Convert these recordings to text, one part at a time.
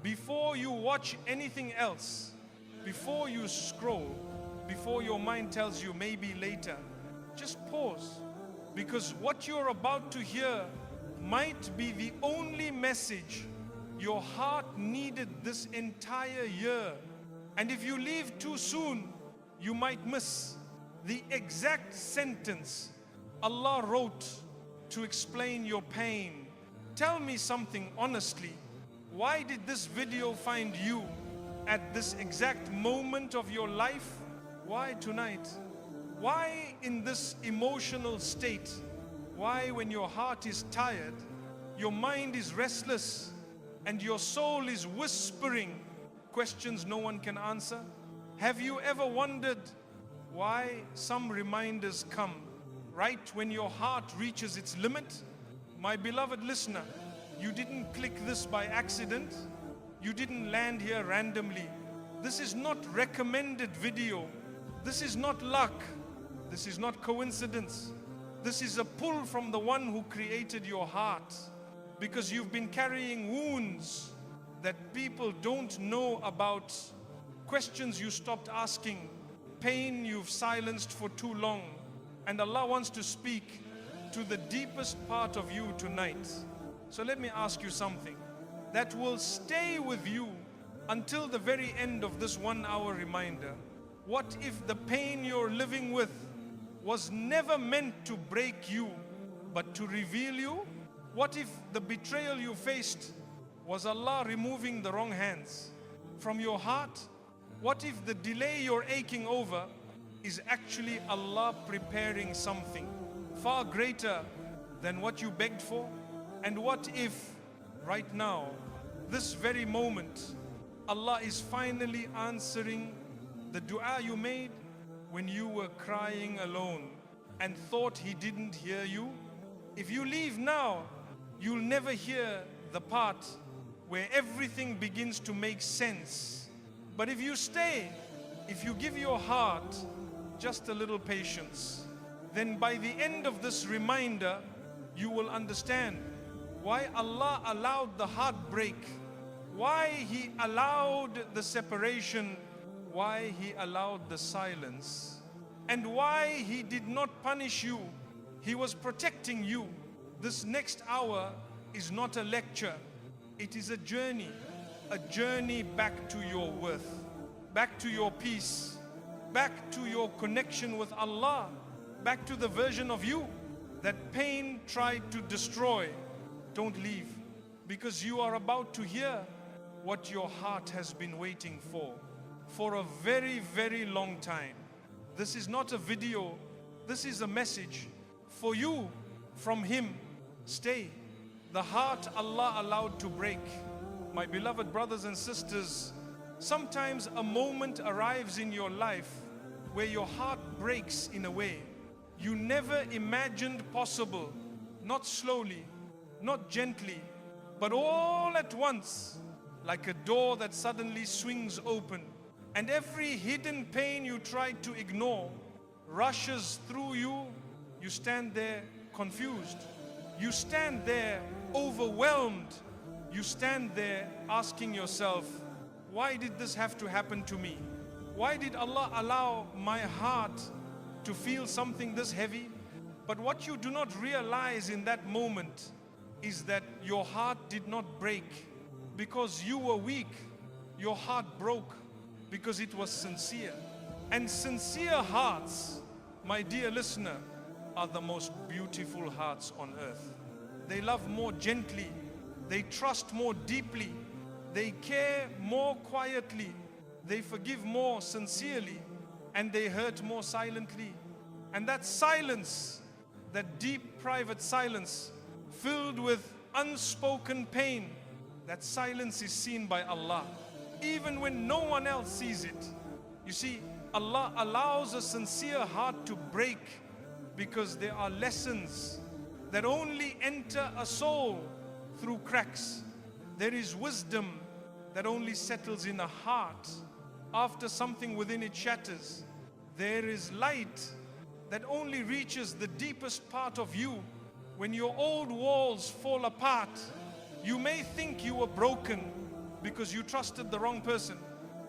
before you watch anything else, before you scroll, before your mind tells you maybe later, just pause. Because what you're about to hear might be the only message your heart needed this entire year. And if you leave too soon, you might miss the exact sentence Allah wrote to explain your pain. Tell me something honestly. Why did this video find you at this exact moment of your life? Why tonight? Why in this emotional state? Why when your heart is tired, your mind is restless, and your soul is whispering questions no one can answer? Have you ever wondered why some reminders come right when your heart reaches its limit? My beloved listener, you didn't click this by accident. You didn't land here randomly. This is not recommended video. This is not luck. This is not coincidence. This is a pull from the one who created your heart, because you've been carrying wounds that people don't know about, questions you stopped asking, pain you've silenced for too long. And Allah wants to speak to the deepest part of you tonight. So let me ask you something that will stay with you until the very end of this 1 hour reminder. What if the pain you're living with was never meant to break you, but to reveal you? What if the betrayal you faced was Allah removing the wrong hands from your heart? What if the delay you're aching over is actually Allah preparing something far greater than what you begged for? And what if right now, this very moment, Allah is finally answering the dua you made when you were crying alone and thought He didn't hear you? If you leave now, you'll never hear the part where everything begins to make sense. But if you stay, if you give your heart just a little patience, then by the end of this reminder, you will understand why Allah allowed the heartbreak, why He allowed the separation, why He allowed the silence, and why He did not punish you. He was protecting you. This next hour is not a lecture. It is a journey back to your worth, back to your peace, back to your connection with Allah, back to the version of you that pain tried to destroy. Don't leave, because you are about to hear what your heart has been waiting for a very, very long time. This is not a video, this is a message for you from Him. Stay. The heart Allah allowed to break. My beloved brothers and sisters, sometimes a moment arrives in your life where your heart breaks in a way you never imagined possible. Not slowly, not gently, but all at once, like a door that suddenly swings open, and every hidden pain you tried to ignore rushes through you. You stand there confused. You stand there overwhelmed. You stand there asking yourself, why did this have to happen to me? Why did Allah allow my heart to feel something this heavy? But what you do not realize in that moment is that your heart did not break because you were weak. Your heart broke because it was sincere. And sincere hearts, my dear listener, are the most beautiful hearts on earth. They love more gently, they trust more deeply, they care more quietly, they forgive more sincerely, and they hurt more silently. And that silence, that deep private silence filled with unspoken pain, that silence is seen by Allah even when no one else sees it. You see, Allah allows a sincere heart to break because there are lessons that only enter a soul through cracks. There is wisdom that only settles in a heart after something within it shatters. There is light that only reaches the deepest part of you when your old walls fall apart. You may think you were broken, because you trusted the wrong person.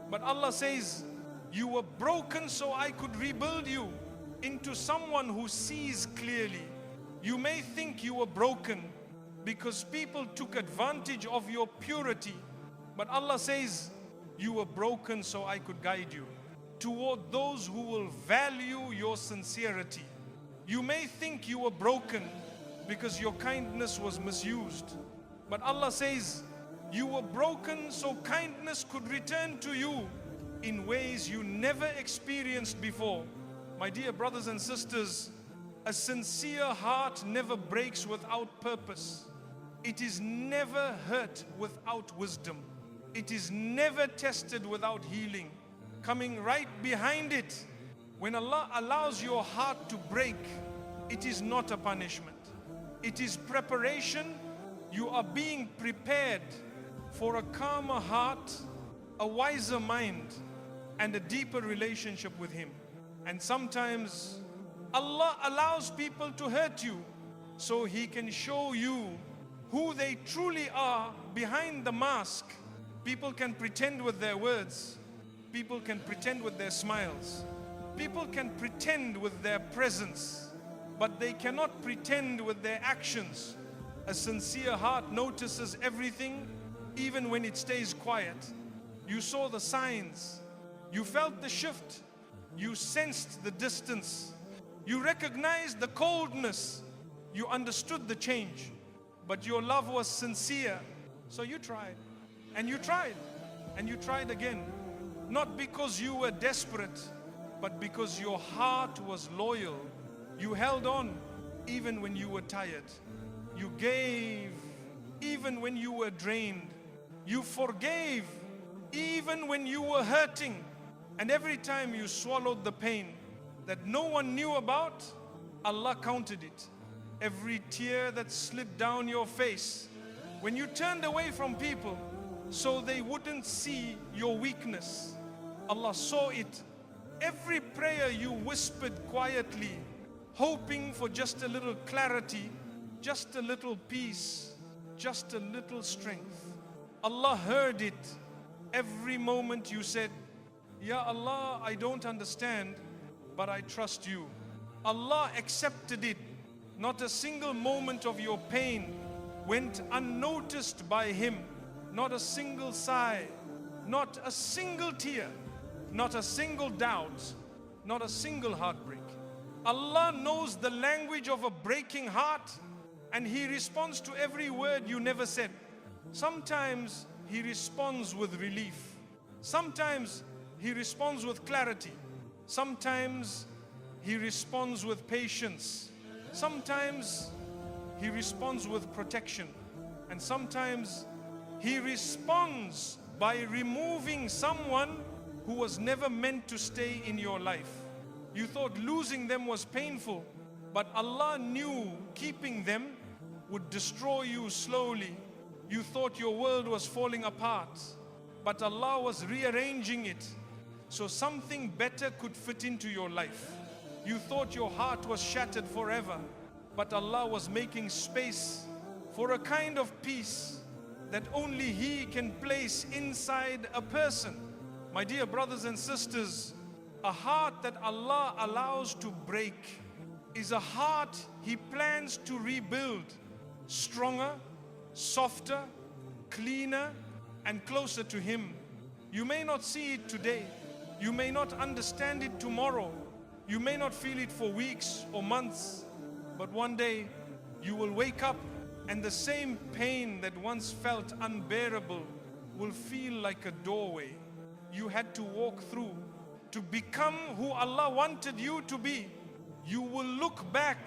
But Allah says, you were broken so I could rebuild you into someone who sees clearly. You may think you were broken because people took advantage of your purity. But Allah says, you were broken so I could guide you toward those who will value your sincerity. You may think you were broken because your kindness was misused. But Allah says, you were broken so kindness could return to you in ways you never experienced before. My dear brothers and sisters, a sincere heart never breaks without purpose. It is never hurt without wisdom. It is never tested without healing. Coming right behind it, when Allah allows your heart to break, it is not a punishment. It is preparation. You are being prepared for a calmer heart, a wiser mind, and a deeper relationship with Him. And sometimes Allah allows people to hurt you so He can show you who they truly are behind the mask. People can pretend with their words. People can pretend with their smiles. People can pretend with their presence, but they cannot pretend with their actions. A sincere heart notices everything, even when it stays quiet. You saw the signs. You felt the shift. You sensed the distance. You recognized the coldness. You understood the change. But your love was sincere. So you tried. And you tried. And you tried again. Not because you were desperate, but because your heart was loyal. You held on even when you were tired. You gave even when you were drained. You forgave even when you were hurting. And every time you swallowed the pain that no one knew about, Allah counted it. Every tear that slipped down your face, when you turned away from people so they wouldn't see your weakness, Allah saw it. Every prayer you whispered quietly, hoping for just a little clarity, just a little peace, just a little strength, Allah heard it. Every moment you said, Ya Allah, I don't understand, but I trust you. Allah accepted it. Not a single moment of your pain went unnoticed by Him. Not a single sigh, not a single tear, not a single doubt, not a single heartbreak. Allah knows the language of a breaking heart, and He responds to every word you never said. Sometimes He responds with relief. Sometimes He responds with clarity. Sometimes He responds with patience. Sometimes He responds with protection. And sometimes He responds by removing someone who was never meant to stay in your life. You thought losing them was painful, but Allah knew keeping them would destroy you slowly. You thought your world was falling apart, but Allah was rearranging it so something better could fit into your life. You thought your heart was shattered forever, but Allah was making space for a kind of peace that only He can place inside a person. My dear brothers and sisters, a heart that Allah allows to break is a heart He plans to rebuild, stronger, softer, cleaner, and closer to Him. You may not see it today. You may not understand it tomorrow. You may not feel it for weeks or months. But one day, you will wake up and the same pain that once felt unbearable will feel like a doorway you had to walk through to become who Allah wanted you to be. You will look back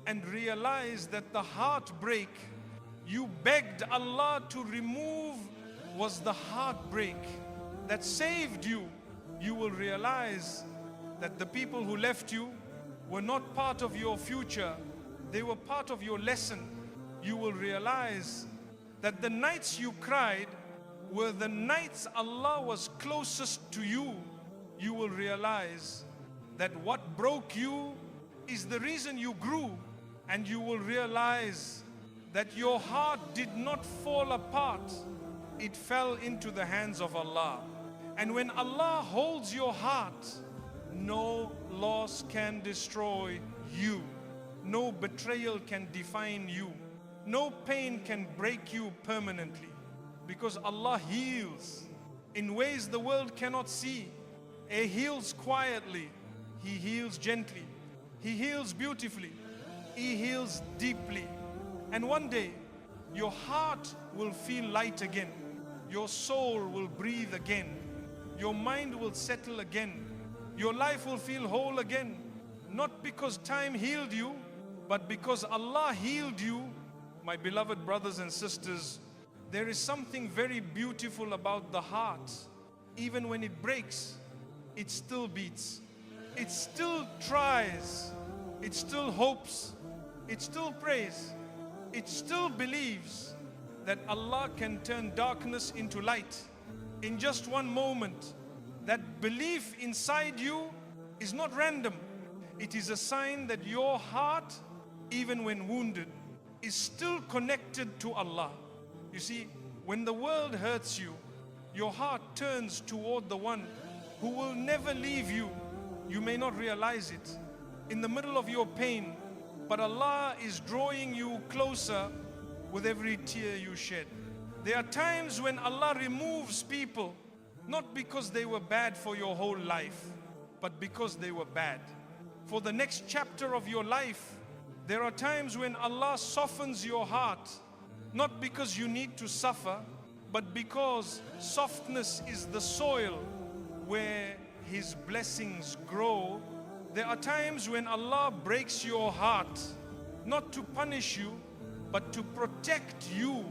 and realize that the heartbreak you begged Allah to remove was the heartbreak that saved you. You will realize that the people who left you were not part of your future. They were part of your lesson. You will realize that the nights you cried were the nights Allah was closest to you. You will realize that what broke you is the reason you grew. And you will realize that your heart did not fall apart it fell into the hands of Allah. And when Allah holds your heart, no loss can destroy you. No betrayal can define you. No pain can break you permanently. Because Allah heals in ways the world cannot see. He heals quietly. He heals gently. He heals beautifully. He heals deeply. And one day, your heart will feel light again. Your soul will breathe again. Your mind will settle again. Your life will feel whole again. Not because time healed you, but because Allah healed you. My beloved brothers and sisters, there is something very beautiful about the heart. Even when it breaks, it still beats. It still tries. It still hopes. It still prays. It still believes that Allah can turn darkness into light in just one moment. That belief inside you is not random. It is a sign that your heart, even when wounded, is still connected to Allah. You see, when the world hurts you, your heart turns toward the one who will never leave you. You may not realize it in the middle of your pain, but Allah is drawing you closer with every tear you shed. There are times when Allah removes people, not because they were bad for your whole life, but because they were bad for the next chapter of your life. There are times when Allah softens your heart, not because you need to suffer, but because softness is the soil where His blessings grow. There are times when Allah breaks your heart, not to punish you, but to protect you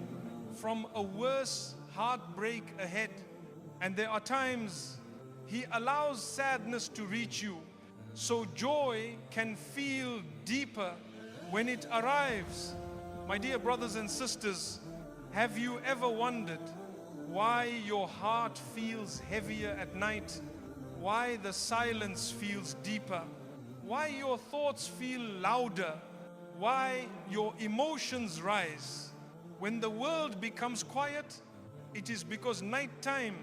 from a worse heartbreak ahead. And there are times He allows sadness to reach you, so joy can feel deeper when it arrives. My dear brothers and sisters, have you ever wondered why your heart feels heavier at night? Why the silence feels deeper? Why your thoughts feel louder? Why your emotions rise? When the world becomes quiet, it is because nighttime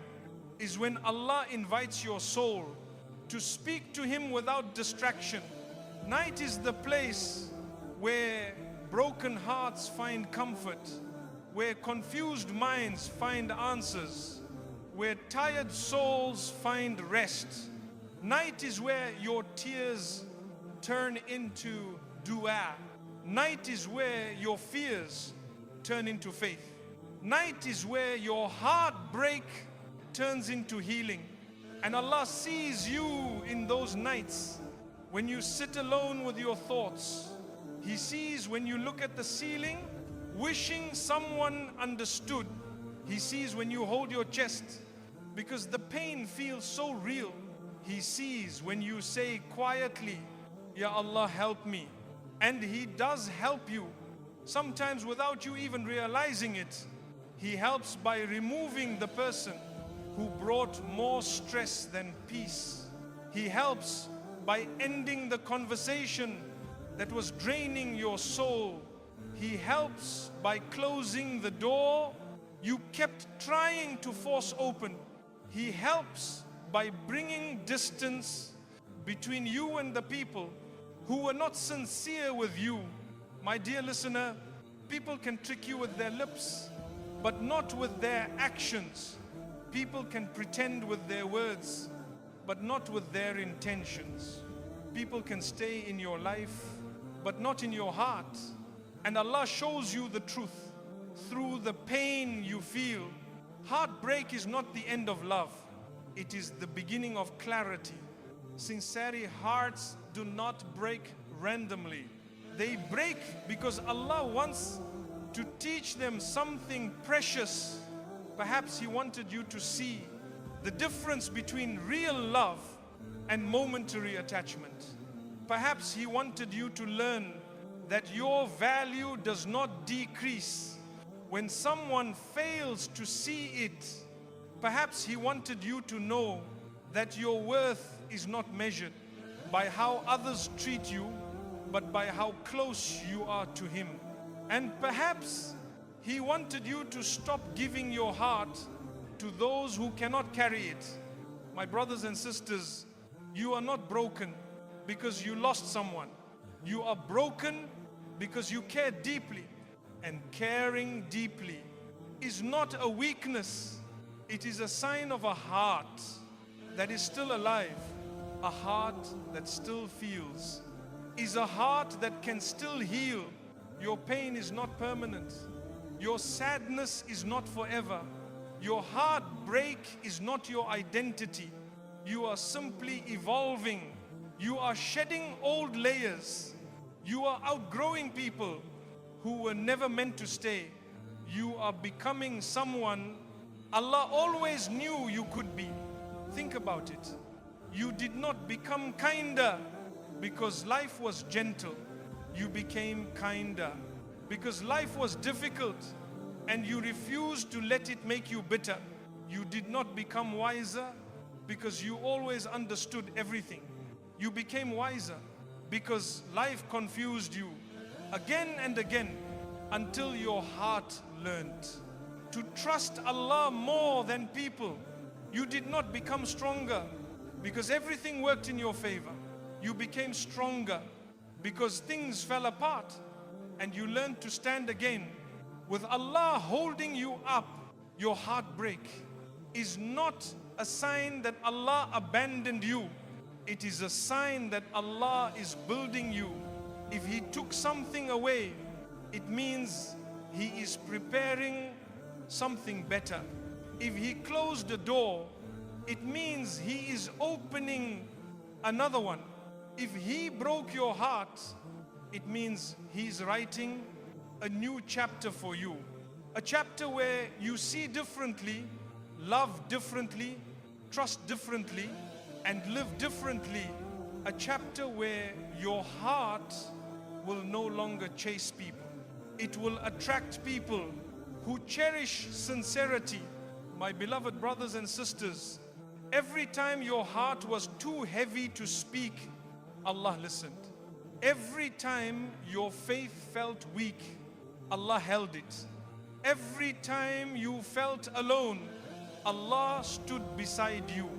is when Allah invites your soul to speak to Him without distraction. Night is the place where broken hearts find comfort, where confused minds find answers, where tired souls find rest. Night is where your tears turn into dua. Night is where your fears turn into faith. Night is where your heartbreak turns into healing. And Allah sees you in those nights when you sit alone with your thoughts. He sees when you look at the ceiling, wishing someone understood. He sees when you hold your chest because the pain feels so real. He sees when you say quietly, Ya Allah, help me. And He does help you, sometimes without you even realizing it. He helps by removing the person who brought more stress than peace. He helps by ending the conversation that was draining your soul. He helps by closing the door you kept trying to force open. He helps by bringing distance between you and the people who were not sincere with you. My dear listener, people can trick you with their lips, but not with their actions. People can pretend with their words, but not with their intentions. People can stay in your life, but not in your heart. And Allah shows you the truth through the pain you feel. Heartbreak is not the end of love. It is the beginning of clarity. Sincerity hearts do not break randomly. They break because Allah wants to teach them something precious. Perhaps He wanted you to see the difference between real love and momentary attachment. Perhaps He wanted you to learn that your value does not decrease when someone fails to see it. Perhaps He wanted you to know that your worth is not measured by how others treat you, but by how close you are to Him. And perhaps He wanted you to stop giving your heart to those who cannot carry it. My brothers and sisters, you are not broken because you lost someone. You are broken because you care deeply. And caring deeply is not a weakness. It is a sign of a heart that is still alive. A heart that still feels. Is a heart that can still heal. Your pain is not permanent. Your sadness is not forever. Your heartbreak is not your identity. You are simply evolving. You are shedding old layers. You are outgrowing people who were never meant to stay. You are becoming someone Allah always knew you could be. Think about it. You did not become kinder because life was gentle. You became kinder because life was difficult and you refused to let it make you bitter. You did not become wiser because you always understood everything. You became wiser because life confused you again and again until your heart learned to trust Allah more than people. You did not become stronger because everything worked in your favor. You became stronger because things fell apart and you learned to stand again. With Allah holding you up, your heartbreak is not a sign that Allah abandoned you. It is a sign that Allah is building you. If He took something away, it means He is preparing something better. If He closed the door, it means He is opening another one. If He broke your heart, it means He's writing a new chapter for you. A chapter where you see differently, love differently, trust differently, and live differently. A chapter where your heart will no longer chase people. It will attract people who cherish sincerity. My beloved brothers and sisters, every time your heart was too heavy to speak, Allah listened. Every time your faith felt weak, Allah held it. Every time you felt alone, Allah stood beside you.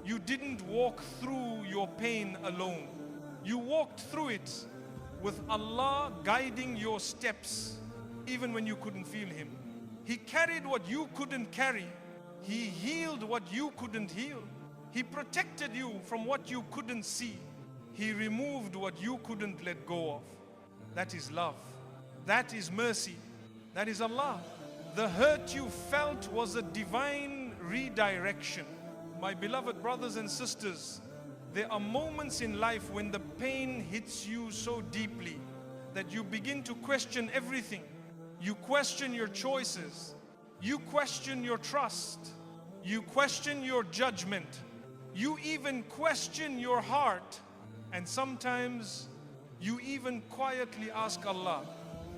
You didn't walk through your pain alone. You walked through it with Allah guiding your steps, even when you couldn't feel Him. He carried what you couldn't carry. He healed what you couldn't heal. He protected you from what you couldn't see. He removed what you couldn't let go of. That is love. That is mercy. That is Allah. The hurt you felt was a divine redirection. My beloved brothers and sisters, there are moments in life when the pain hits you so deeply that you begin to question everything. You question your choices. You question your trust. You question your judgment. You even question your heart. And sometimes you even quietly ask Allah,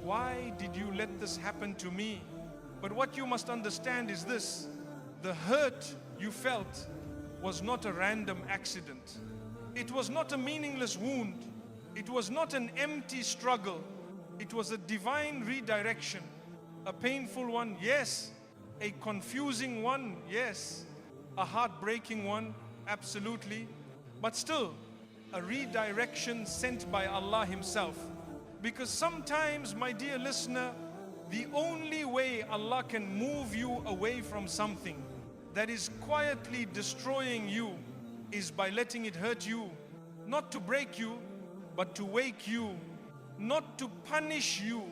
why did you let this happen to me? But what you must understand is this: the hurt you felt was not a random accident. It was not a meaningless wound. It was not an empty struggle. It was a divine redirection. A painful one, yes. A confusing one, yes. A heartbreaking one, absolutely. But still, a redirection sent by Allah Himself. Because sometimes, my dear listener, the only way Allah can move you away from something that is quietly destroying you is by letting it hurt you. Not to break you, but to wake you. Not to punish you,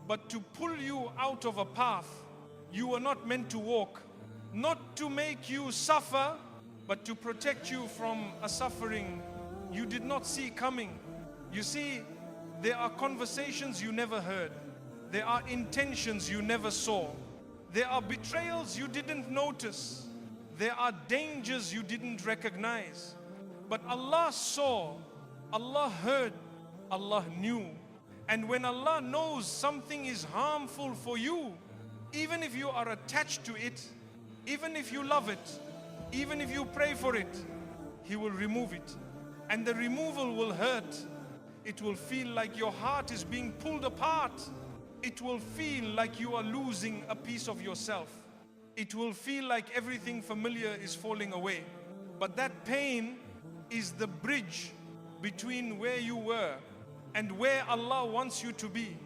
but to pull you out of a path you were not meant to walk. Not to make you suffer, but to protect you from a suffering you did not see coming. You see, there are conversations you never heard. There are intentions you never saw. There are betrayals you didn't notice. There are dangers you didn't recognize. But Allah saw, Allah heard, Allah knew. And when Allah knows something is harmful for you, even if you are attached to it, even if you love it, even if you pray for it, He will remove it. And the removal will hurt. It will feel like your heart is being pulled apart. it will feel like you are losing a piece of yourself. It will feel like everything familiar is falling away. But that pain is the bridge between where you were and where Allah wants you to be.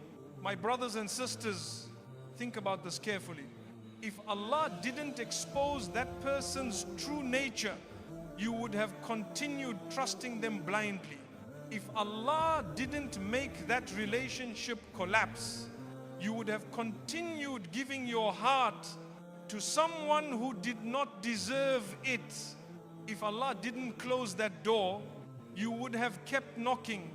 My brothers and sisters, think about this carefully. If Allah didn't expose that person's true nature, you would have continued trusting them blindly. If Allah didn't make that relationship collapse, you would have continued giving your heart to someone who did not deserve it. If Allah didn't close that door, you would have kept knocking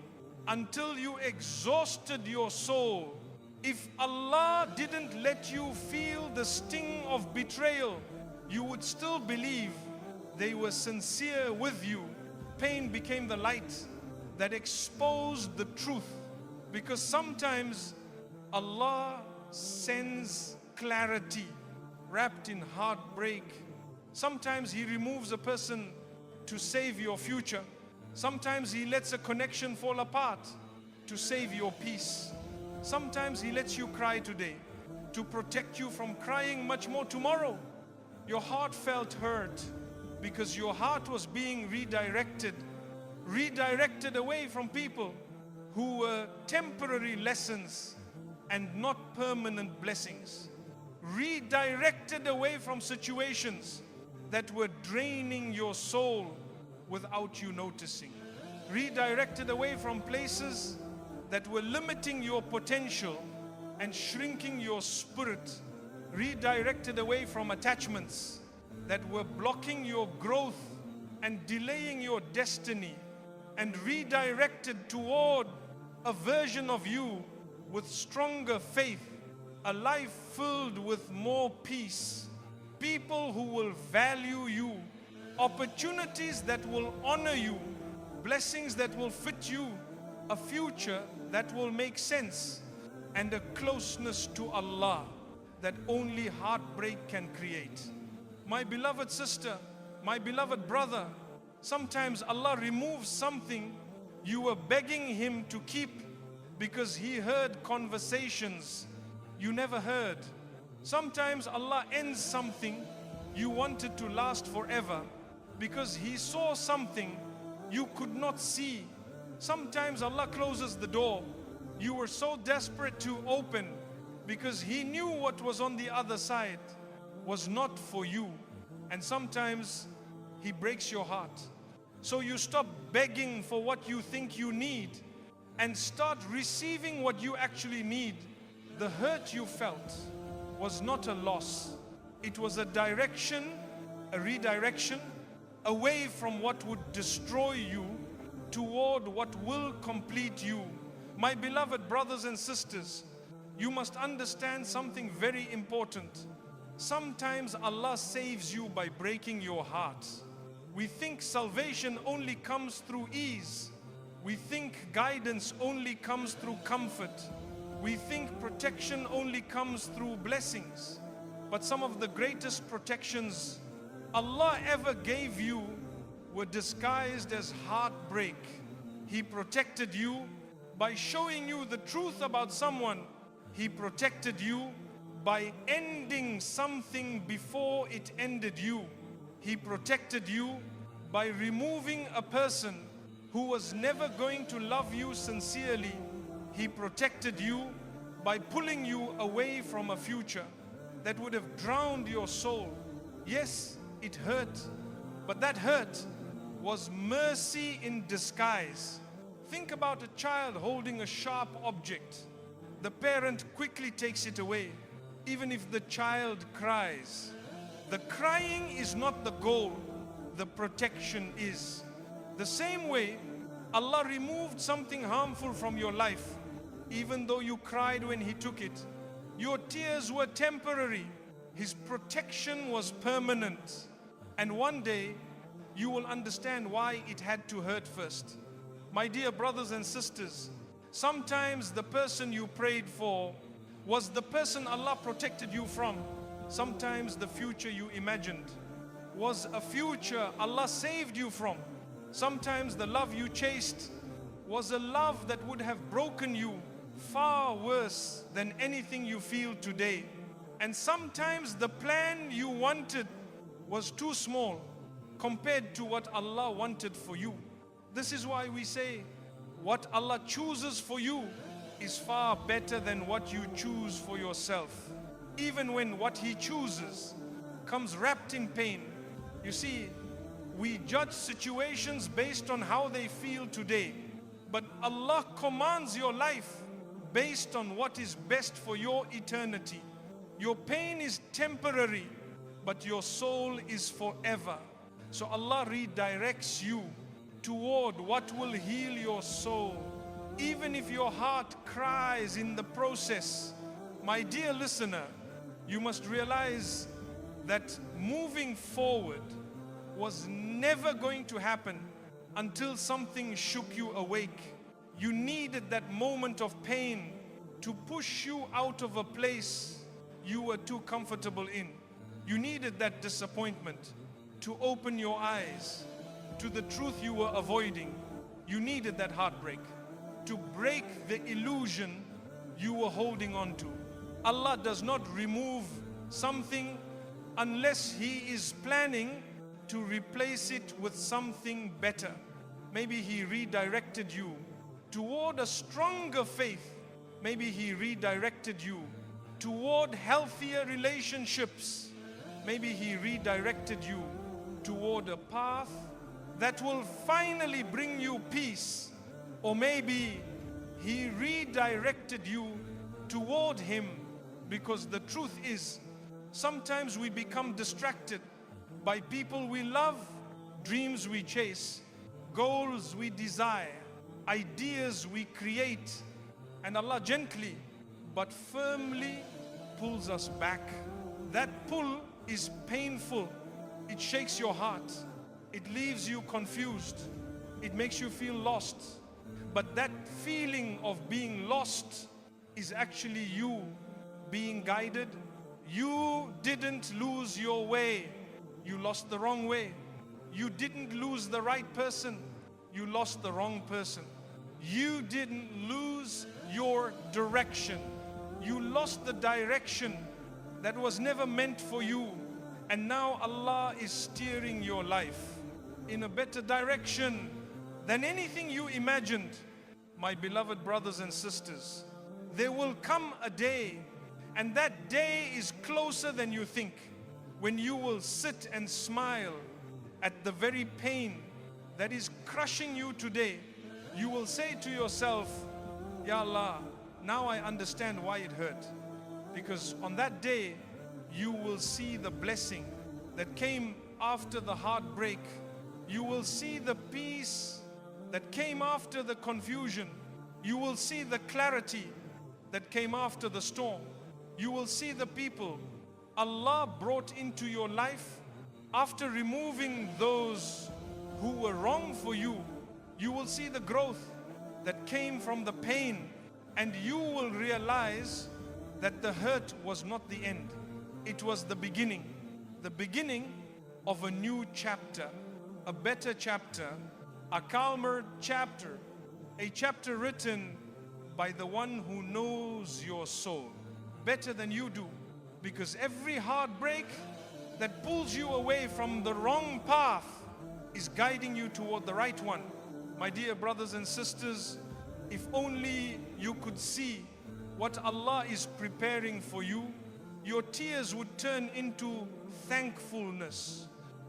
until you exhausted your soul. If Allah didn't let you feel the sting of betrayal, you would still believe they were sincere with you. Pain became the light that exposed the truth, because sometimes Allah sends clarity wrapped in heartbreak. Sometimes He removes a person to save your future. Sometimes He lets a connection fall apart to save your peace. Sometimes He lets you cry today to protect you from crying much more tomorrow. Your heart felt hurt because your heart was being redirected away from people who were temporary lessons and not permanent blessings. Redirected away from situations that were draining your soul without you noticing. Redirected away from places that were limiting your potential and shrinking your spirit. Redirected away from attachments that were blocking your growth and delaying your destiny, and redirected toward a version of you with stronger faith, a life filled with more peace, people who will value you, opportunities that will honor you, blessings that will fit you, a future that will make sense, and a closeness to Allah that only heartbreak can create. My beloved sister, my beloved brother, sometimes Allah removes something you were begging Him to keep because He heard conversations you never heard. Sometimes Allah ends something you wanted to last forever because He saw something you could not see. Sometimes Allah closes the door you were so desperate to open because He knew what was on the other side was not for you. And sometimes He breaks your heart. So you stop begging for what you think you need and start receiving what you actually need. The hurt you felt was not a loss. It was a direction, a redirection away from what would destroy you toward what will complete you. My beloved brothers and sisters, you must understand something very important. Sometimes Allah saves you by breaking your heart. We think salvation only comes through ease. We think guidance only comes through comfort. We think protection only comes through blessings. But some of the greatest protections Allah ever gave you were disguised as heartbreak. He protected you by showing you the truth about someone. He protected you by ending something before it ended you. He protected you by removing a person who was never going to love you sincerely. He protected you by pulling you away from a future that would have drowned your soul. Yes, it hurt, but that hurt was mercy in disguise. Think about a child holding a sharp object. The parent quickly takes it away, even if the child cries. The crying is not the goal, the protection is. The same way, Allah removed something harmful from your life, even though you cried when He took it. Your tears were temporary. His protection was permanent. And one day, you will understand why it had to hurt first. My dear brothers and sisters, sometimes the person you prayed for was the person Allah protected you from. Sometimes the future you imagined was a future Allah saved you from. Sometimes the love you chased was a love that would have broken you far worse than anything you feel today. And sometimes the plan you wanted was too small compared to what Allah wanted for you. This is why we say, what Allah chooses for you is far better than what you choose for yourself. Even when what He chooses comes wrapped in pain. You see, we judge situations based on how they feel today. But Allah commands your life based on what is best for your eternity. Your pain is temporary, but your soul is forever. So Allah redirects you toward what will heal your soul. Even if your heart cries in the process, my dear listener, you must realize that moving forward was never going to happen until something shook you awake. You needed that moment of pain to push you out of a place you were too comfortable in. You needed that disappointment to open your eyes to the truth you were avoiding. You needed that heartbreak to break the illusion you were holding on to. Allah does not remove something unless He is planning to replace it with something better. Maybe He redirected you toward a stronger faith. Maybe He redirected you toward healthier relationships. Maybe He redirected you toward a path that will finally bring you peace. Or maybe He redirected you toward Him, because the truth is, sometimes we become distracted by people we love, dreams we chase, goals we desire, ideas we create, and Allah gently but firmly pulls us back. That pull is painful. It shakes your heart. It leaves you confused. It makes you feel lost. But that feeling of being lost is actually you being guided. You didn't lose your way. You lost the wrong way. You didn't lose the right person. You lost the wrong person. You didn't lose your direction. You lost the direction that was never meant for you. And now Allah is steering your life in a better direction than anything you imagined. My beloved brothers and sisters, there will come a day, and that day is closer than you think, when you will sit and smile at the very pain that is crushing you today. You will say to yourself, Ya Allah, now I understand why it hurt. Because on that day, you will see the blessing that came after the heartbreak. You will see the peace that came after the confusion. You will see the clarity that came after the storm. You will see the people Allah brought into your life after removing those who were wrong for you. You will see the growth that came from the pain, and you will realize that the hurt was not the end. It was the beginning of a new chapter, a better chapter, a calmer chapter, a chapter written by the one who knows your soul better than you do. Because every heartbreak that pulls you away from the wrong path is guiding you toward the right one. My dear brothers and sisters, if only you could see what Allah is preparing for you, your tears would turn into thankfulness.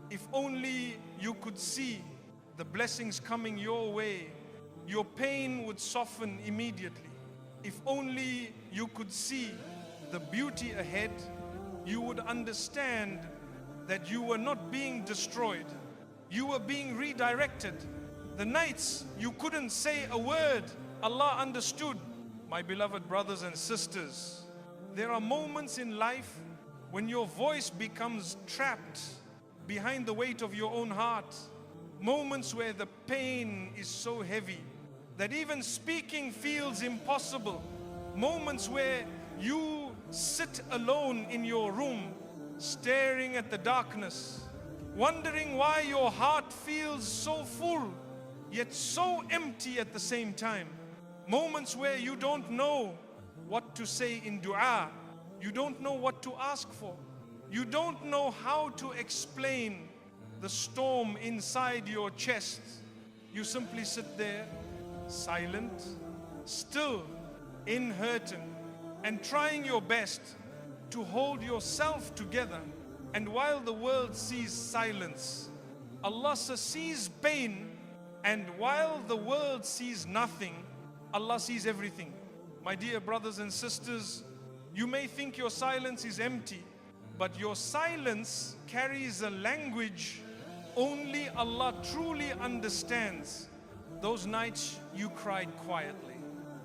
If only you could see the blessings coming your way, your pain would soften immediately. If only you could see the beauty ahead, you would understand that you were not being destroyed. You were being redirected. The nights you couldn't say a word, Allah understood. My beloved brothers and sisters, there are moments in life when your voice becomes trapped behind the weight of your own heart. Moments where the pain is so heavy that even speaking feels impossible. Moments where you sit alone in your room, staring at the darkness, wondering why your heart feels so full, yet so empty at the same time. Moments where you don't know what to say in dua. You don't know what to ask for. You don't know how to explain the storm inside your chest. You simply sit there, silent, still, inherent, and trying your best to hold yourself together. And while the world sees silence, Allah sees pain, and while the world sees nothing, Allah sees everything. My dear brothers and sisters, you may think your silence is empty, but your silence carries a language only Allah truly understands. Those nights you cried quietly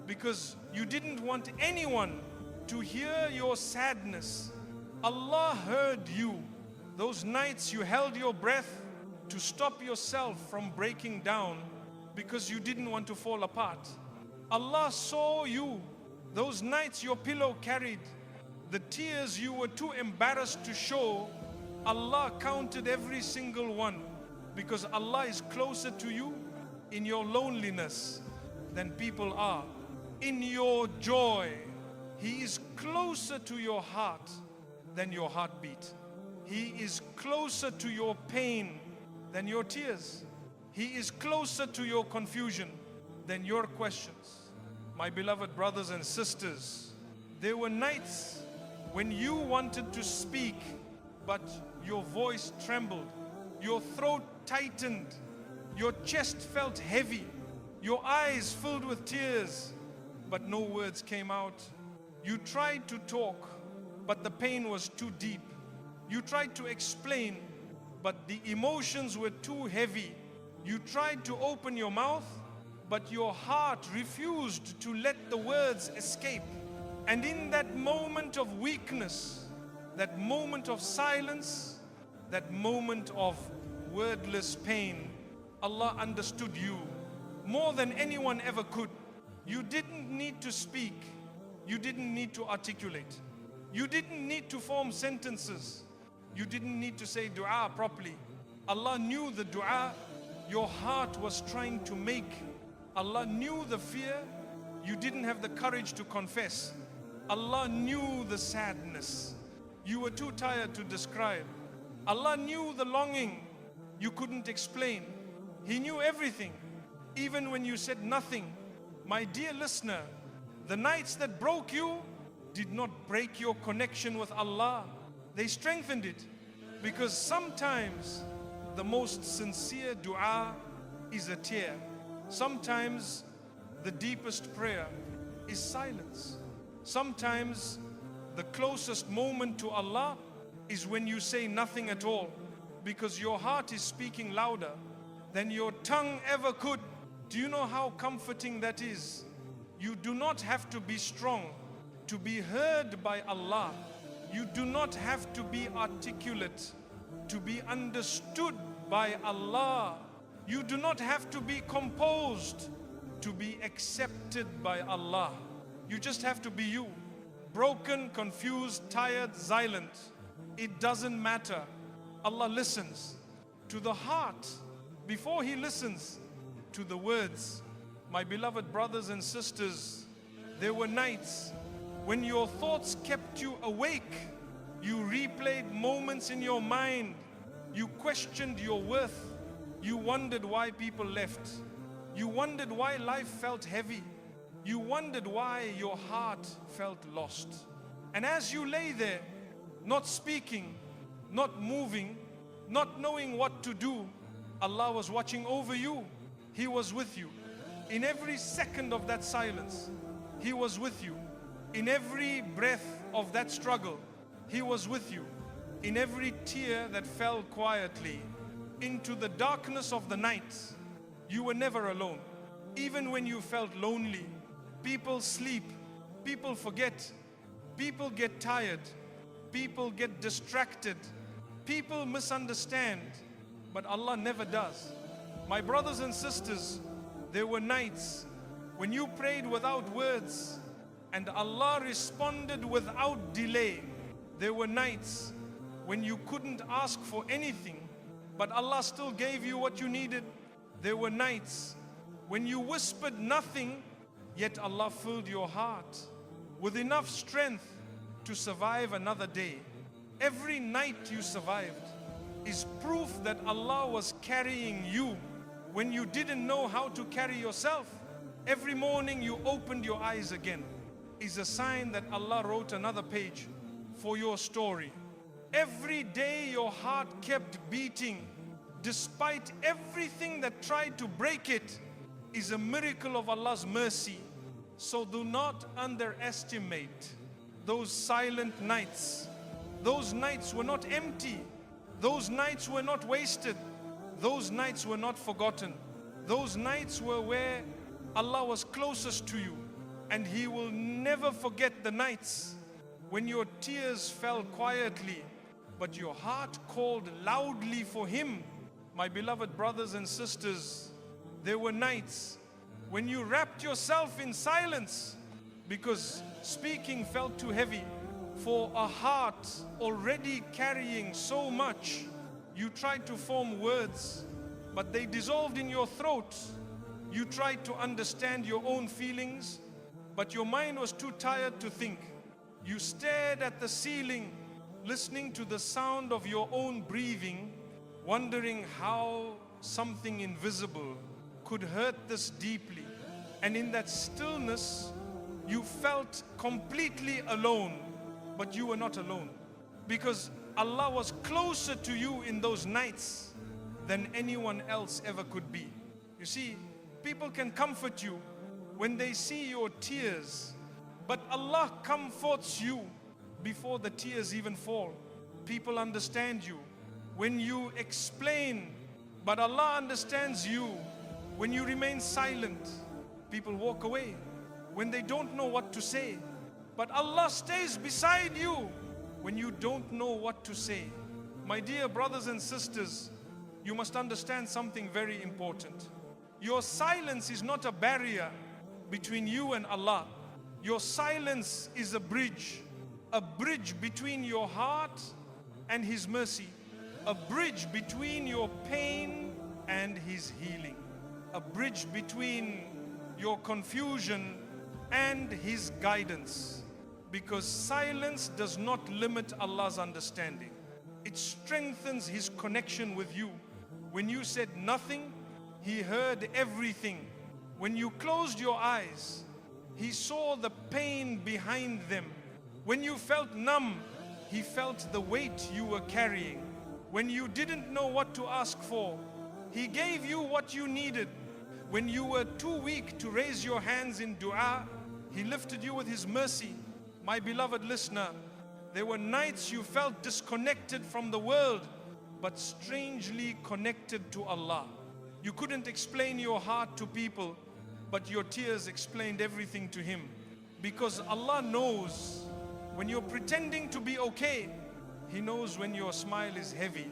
because you didn't want anyone to hear your sadness. Allah heard you. Those nights you held your breath to stop yourself from breaking down because you didn't want to fall apart. Allah saw you. Those nights your pillow carried the tears you were too embarrassed to show. Allah counted every single one, because Allah is closer to you in your loneliness than people are. In your joy, He is closer to your heart than your heartbeat. He is closer to your pain than your tears. He is closer to your confusion than your questions. My beloved brothers and sisters, there were nights when you wanted to speak, but your voice trembled, your throat tightened, your chest felt heavy, your eyes filled with tears, but no words came out. You tried to talk, but the pain was too deep. You tried to explain, but the emotions were too heavy. You tried to open your mouth, but your heart refused to let the words escape. And in that moment of weakness, that moment of silence, that moment of wordless pain, Allah understood you more than anyone ever could. You didn't need to speak. You didn't need to articulate. You didn't need to form sentences. You didn't need to say dua properly. Allah knew the dua your heart was trying to make. Allah knew the fear you didn't have the courage to confess. Allah knew the sadness you were too tired to describe. Allah knew the longing you couldn't explain. He knew everything, even when you said nothing. My dear listener, the nights that broke you did not break your connection with Allah. They strengthened it, because sometimes the most sincere dua is a tear. Sometimes the deepest prayer is silence. Sometimes the closest moment to Allah is when you say nothing at all, because your heart is speaking louder than your tongue ever could. Do you know how comforting that is? You do not have to be strong to be heard by Allah. You do not have to be articulate to be understood by Allah. You do not have to be composed to be accepted by Allah. You just have to be you. Broken, confused, tired, silent. It doesn't matter. Allah listens to the heart before He listens to the words. My beloved brothers and sisters, there were nights when your thoughts kept you awake. You replayed moments in your mind. You questioned your worth. You wondered why people left. You wondered why life felt heavy. You wondered why your heart felt lost. And as you lay there, not speaking, not moving, not knowing what to do, Allah was watching over you. He was with you. In every second of that silence, He was with you. In every breath of that struggle, He was with you. In every tear that fell quietly into the darkness of the night, you were never alone. Even when you felt lonely, people sleep, people forget, people get tired, people get distracted, people misunderstand, but Allah never does. My brothers and sisters, there were nights when you prayed without words and Allah responded without delay. There were nights when you couldn't ask for anything, but Allah still gave you what you needed. There were nights when you whispered nothing, yet Allah filled your heart with enough strength to survive another day. Every night you survived is proof that Allah was carrying you when you didn't know how to carry yourself. Every morning you opened your eyes again is a sign that Allah wrote another page for your story. Every day your heart kept beating despite everything that tried to break it is a miracle of Allah's mercy. So do not underestimate those silent nights. Those nights were not empty. Those nights were not wasted. Those nights were not forgotten. Those nights were where Allah was closest to you, and He will never forget the nights when your tears fell quietly, but your heart called loudly for Him. My beloved brothers and sisters, there were nights when you wrapped yourself in silence because speaking felt too heavy. For a heart already carrying so much, you tried to form words, but they dissolved in your throat. You tried to understand your own feelings, but your mind was too tired to think. You stared at the ceiling, listening to the sound of your own breathing, wondering how something invisible could hurt this deeply. And in that stillness, you felt completely alone. But you were not alone, because Allah was closer to you in those nights than anyone else ever could be. You see, people can comfort you when they see your tears, but Allah comforts you before the tears even fall. People understand you when you explain, but Allah understands you when you remain silent. People walk away when they don't know what to say, but Allah stays beside you when you don't know what to say. My dear brothers and sisters, you must understand something very important. Your silence is not a barrier between you and Allah. Your silence is a bridge between your heart and His mercy, a bridge between your pain and His healing, a bridge between your confusion and His guidance. Because silence does not limit Allah's understanding. It strengthens His connection with you. When you said nothing, He heard everything. When you closed your eyes, He saw the pain behind them. When you felt numb, He felt the weight you were carrying. When you didn't know what to ask for, He gave you what you needed. When you were too weak to raise your hands in dua, He lifted you with His mercy. My beloved listener, there were nights you felt disconnected from the world, but strangely connected to Allah. You couldn't explain your heart to people, but your tears explained everything to Him. Because Allah knows when you're pretending to be okay. He knows when your smile is heavy.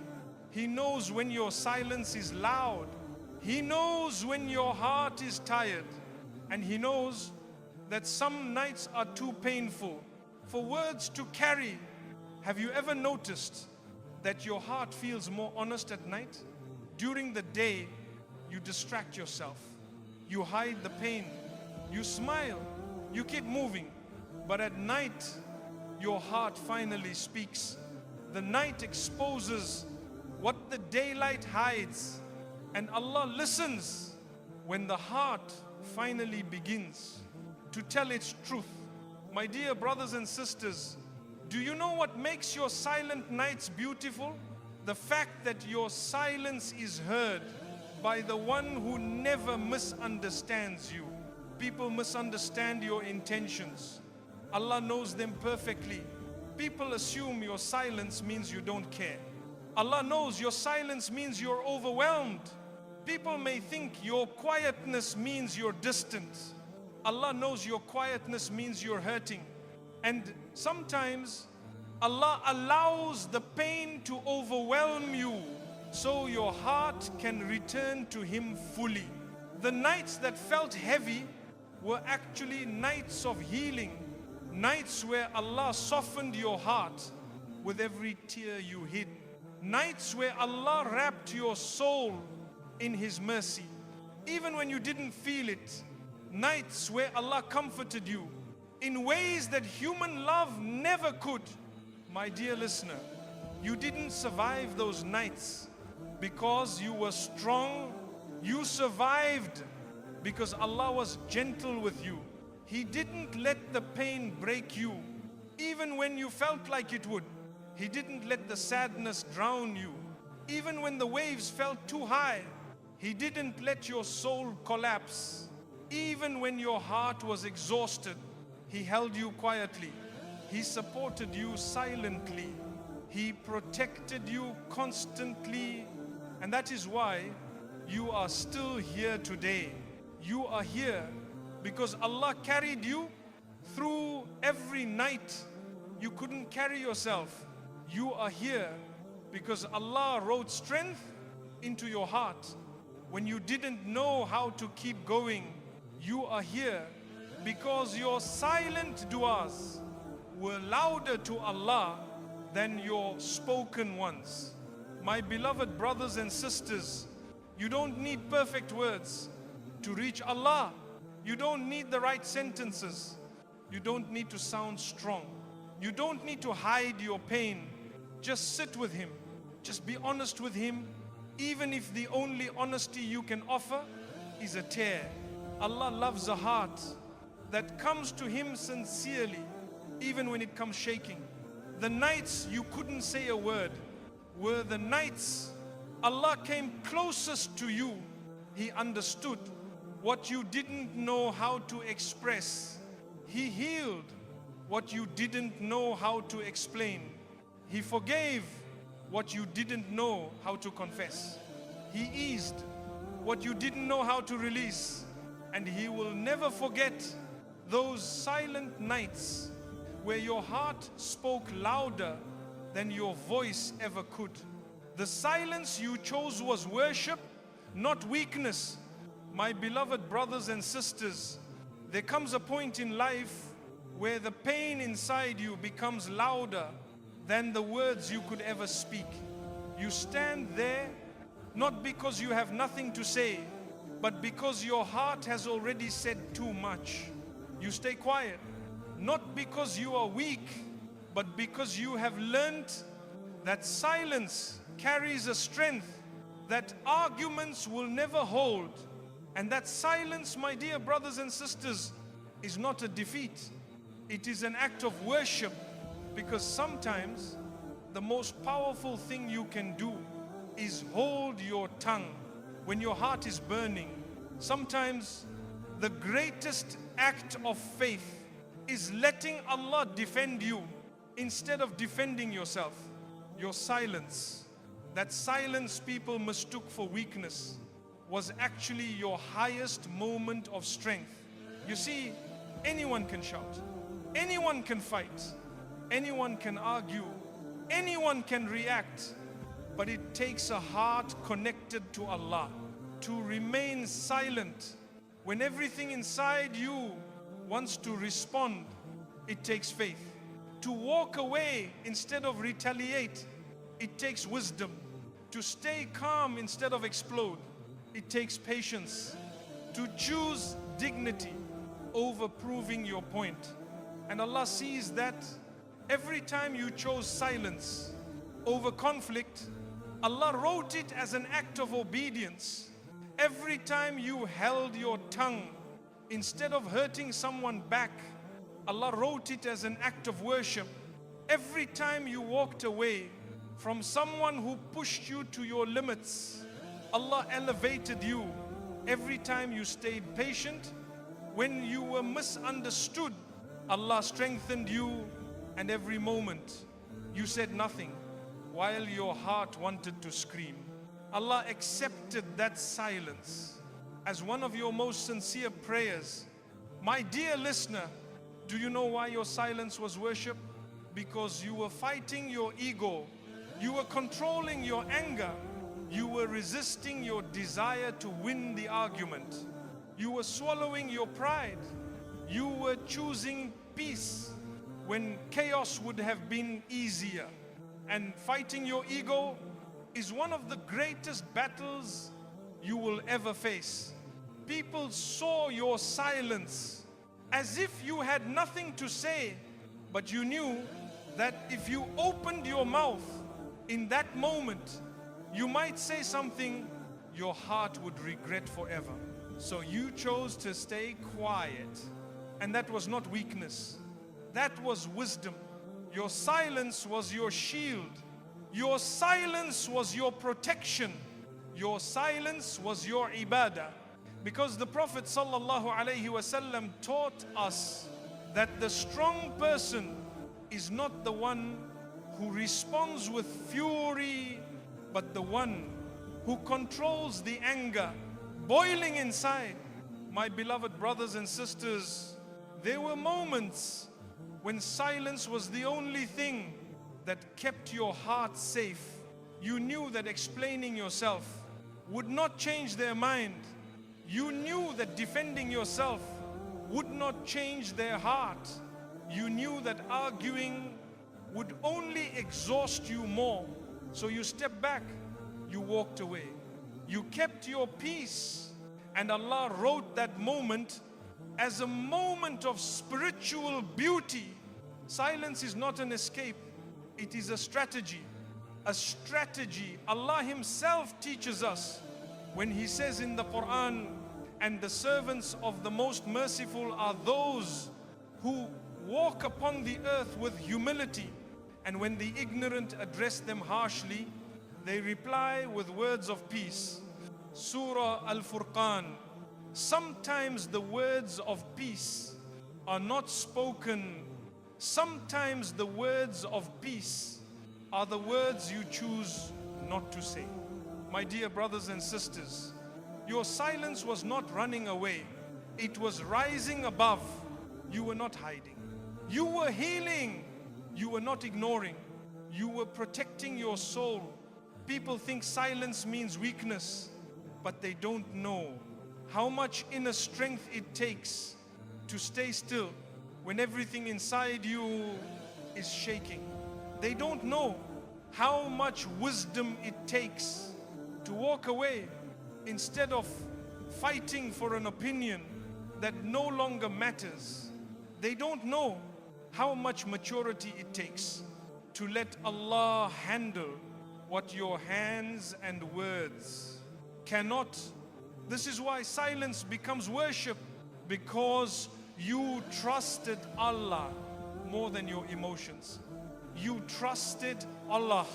He knows when your silence is loud. He knows when your heart is tired. And He knows that some nights are too painful for words to carry. Have you ever noticed that your heart feels more honest at night? During the day, you distract yourself. You hide the pain. You smile. You keep moving. But at night, your heart finally speaks. The night exposes what the daylight hides. And Allah listens when the heart finally begins to tell its truth. My dear brothers and sisters, do you know what makes your silent nights beautiful? The fact that your silence is heard by the one who never misunderstands you. People misunderstand your intentions. Allah knows them perfectly. People assume your silence means you don't care. Allah knows your silence means you're overwhelmed. People may think your quietness means you're distant. Allah knows your quietness means you're hurting. And sometimes Allah allows the pain to overwhelm you so your heart can return to Him fully. The nights that felt heavy were actually nights of healing, nights where Allah softened your heart with every tear you hid, nights where Allah wrapped your soul in His mercy. Even when you didn't feel it, nights where Allah comforted you in ways that human love never could. My dear listener, you didn't survive those nights because you were strong. You survived because Allah was gentle with you. He didn't let the pain break you, even when you felt like it would. He didn't let the sadness drown you, even when the waves felt too high. He didn't let your soul collapse, even when your heart was exhausted. He held you quietly. He supported you silently. He protected you constantly. And that is why you are still here today. You are here because Allah carried you through every night you couldn't carry yourself. You are here because Allah wrote strength into your heart when you didn't know how to keep going. You are here because your silent du'as were louder to Allah than your spoken ones. My beloved brothers and sisters, you don't need perfect words to reach Allah. You don't need the right sentences. You don't need to sound strong. You don't need to hide your pain. Just sit with Him. Just be honest with Him, even if the only honesty you can offer is a tear. Allah loves a heart that comes to Him sincerely, even when it comes shaking. The nights you couldn't say a word were the nights Allah came closest to you. He understood what you didn't know how to express. He healed what you didn't know how to explain. He forgave what you didn't know how to confess. He eased what you didn't know how to release. And He will never forget those silent nights where your heart spoke louder than your voice ever could. The silence you chose was worship, not weakness. My beloved brothers and sisters, there comes a point in life where the pain inside you becomes louder than the words you could ever speak. You stand there not because you have nothing to say, but because your heart has already said too much. You stay quiet, not because you are weak, but because you have learned that silence carries a strength that arguments will never hold. And that silence, my dear brothers and sisters, is not a defeat. It is an act of worship, because sometimes the most powerful thing you can do is hold your tongue when your heart is burning. Sometimes the greatest act of faith is letting Allah defend you instead of defending yourself. Your silence, that silence people mistook for weakness, was actually your highest moment of strength. You see, anyone can shout, anyone can fight, anyone can argue, anyone can react, but it takes a heart connected to Allah to remain silent when everything inside you wants to respond. It takes faith. To walk away instead of retaliate, it takes wisdom. To stay calm instead of explode, it takes patience. To choose dignity over proving your point. And Allah sees that every time you chose silence over conflict, Allah wrote it as an act of obedience. Every time you held your tongue instead of hurting someone back, Allah wrote it as an act of worship. Every time you walked away from someone who pushed you to your limits, Allah elevated you. Every time you stayed patient when you were misunderstood, Allah strengthened you. And every moment you said nothing while your heart wanted to scream, Allah accepted that silence as one of your most sincere prayers. My dear listener, do you know why your silence was worship? Because you were fighting your ego. You were controlling your anger. You were resisting your desire to win the argument. You were swallowing your pride. You were choosing peace when chaos would have been easier. And fighting your ego is one of the greatest battles you will ever face. People saw your silence as if you had nothing to say, but you knew that if you opened your mouth in that moment, you might say something your heart would regret forever. So you chose to stay quiet, and that was not weakness. That was wisdom. Your silence was your shield. Your silence was your protection. Your silence was your ibadah. Because the Prophet ﷺ taught us that the strong person is not the one who responds with fury, but the one who controls the anger boiling inside. My beloved brothers and sisters, there were moments when silence was the only thing that kept your heart safe. You knew that explaining yourself would not change their mind. You knew that defending yourself would not change their heart. You knew that arguing would only exhaust you more. So you stepped back, you walked away. You kept your peace, and Allah wrote that moment as a moment of spiritual beauty. Silence is not an escape, it is a strategy. A strategy Allah Himself teaches us when He says in the Quran, and the servants of the Most Merciful are those who walk upon the earth with humility, and when the ignorant address them harshly, they reply with words of peace. Surah Al-Furqan. Sometimes the words of peace are not spoken. Sometimes the words of peace are the words you choose not to say. My dear brothers and sisters, your silence was not running away. It was rising above. You were not hiding. You were healing. You were not ignoring. You were protecting your soul. People think silence means weakness, but they don't know how much inner strength it takes to stay still when everything inside you is shaking. They don't know how much wisdom it takes to walk away instead of fighting for an opinion that no longer matters. They don't know how much maturity it takes to let Allah handle what your hands and words cannot. This is why silence becomes worship, because you trusted Allah more than your emotions. You trusted Allah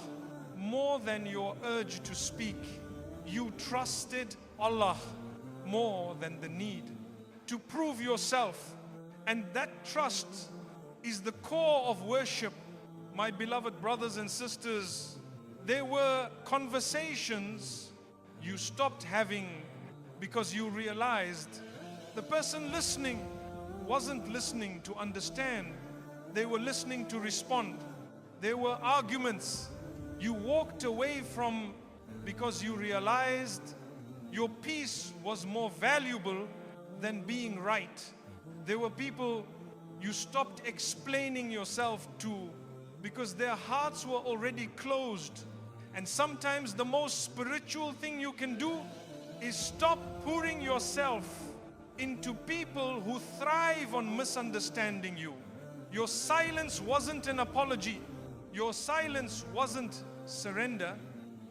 more than your urge to speak. You trusted Allah more than the need to prove yourself. And that trust is the core of worship. My beloved brothers and sisters, there were conversations you stopped having because you realized the person listening wasn't listening to understand. They were listening to respond. There were arguments you walked away from because you realized your peace was more valuable than being right. There were people you stopped explaining yourself to because their hearts were already closed. And sometimes the most spiritual thing you can do is stop pouring yourself into people who thrive on misunderstanding you. Your silence wasn't an apology. Your silence wasn't surrender.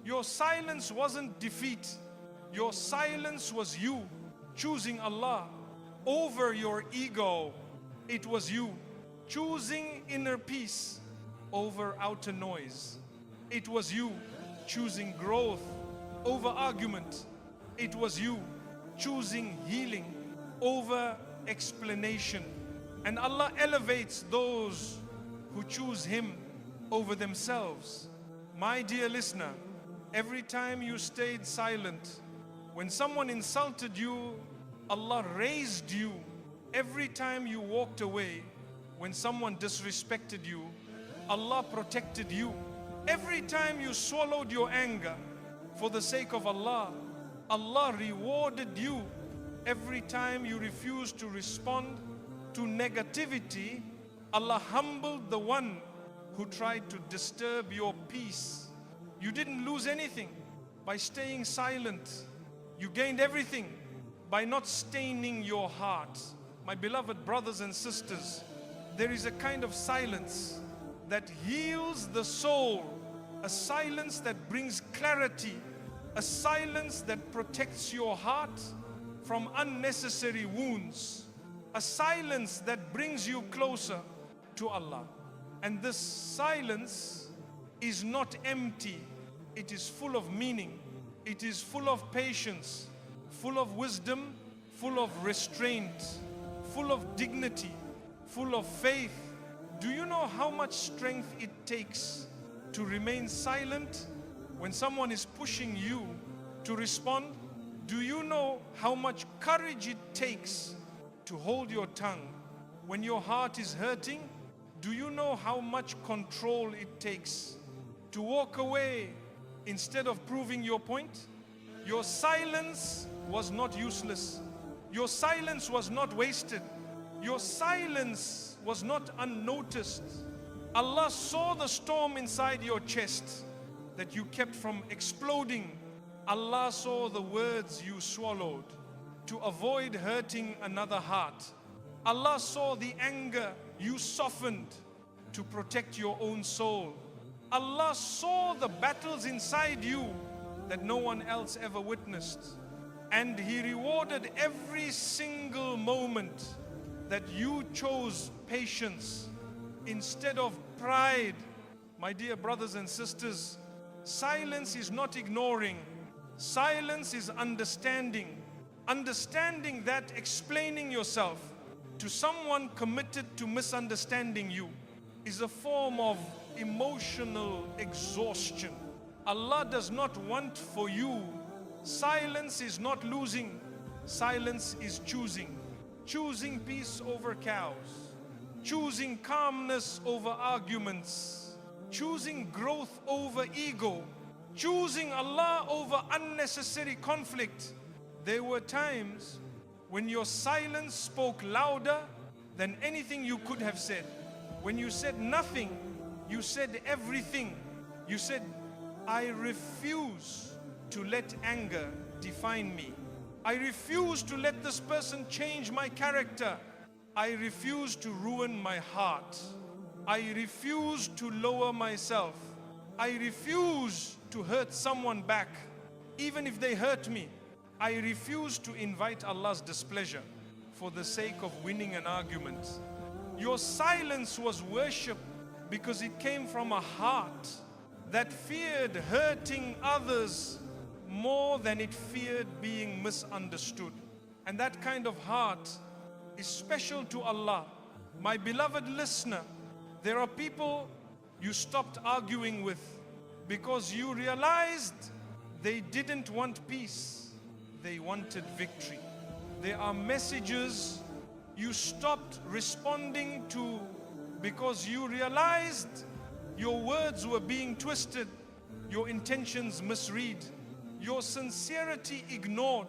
Your silence wasn't defeat. Your silence was you choosing Allah over your ego. It was you choosing inner peace over outer noise. It was you choosing growth over argument. It was you choosing healing over explanation. And Allah elevates those who choose Him over themselves. My dear listener, every time you stayed silent, when someone insulted you, Allah raised you. Every time you walked away, when someone disrespected you, Allah protected you. Every time you swallowed your anger for the sake of Allah, Allah rewarded you. Every time you refused to respond to negativity, Allah humbled the one who tried to disturb your peace. You didn't lose anything by staying silent. You gained everything by not staining your heart. My beloved brothers and sisters, there is a kind of silence that heals the soul, a silence that brings clarity, a silence that protects your heart from unnecessary wounds, a silence that brings you closer to Allah. And this silence is not empty, it is full of meaning, it is full of patience, full of wisdom, full of restraint, full of dignity, full of faith. Do you know how much strength it takes to remain silent when someone is pushing you to respond? Do you know how much courage it takes to hold your tongue when your heart is hurting? Do you know how much control it takes to walk away instead of proving your point? Your silence was not useless. Your silence was not wasted. Your silence was not unnoticed. Allah saw the storm inside your chest that you kept from exploding. Allah saw the words you swallowed to avoid hurting another heart. Allah saw the anger you softened to protect your own soul. Allah saw the battles inside you that no one else ever witnessed. And He rewarded every single moment that you chose patience instead of pride. My dear brothers and sisters, silence is not ignoring. Silence is understanding. Understanding that explaining yourself to someone committed to misunderstanding you is a form of emotional exhaustion. Allah does not want for you. Silence is not losing. Silence is choosing. Choosing peace over chaos. Choosing calmness over arguments. Choosing growth over ego. Choosing Allah over unnecessary conflict. There were times when your silence spoke louder than anything you could have said. When you said nothing, you said everything. You said, I refuse to let anger define me. I refuse to let this person change my character. I refuse to ruin my heart. I refuse to lower myself. I refuse to hurt someone back, even if they hurt me. I refuse to invite Allah's displeasure for the sake of winning an argument. Your silence was worship because it came from a heart that feared hurting others more than it feared being misunderstood. And that kind of heart is special to Allah. My beloved listener, there are people you stopped arguing with because you realized they didn't want peace, they wanted victory. There are messages you stopped responding to because you realized your words were being twisted, your intentions misread, your sincerity ignored.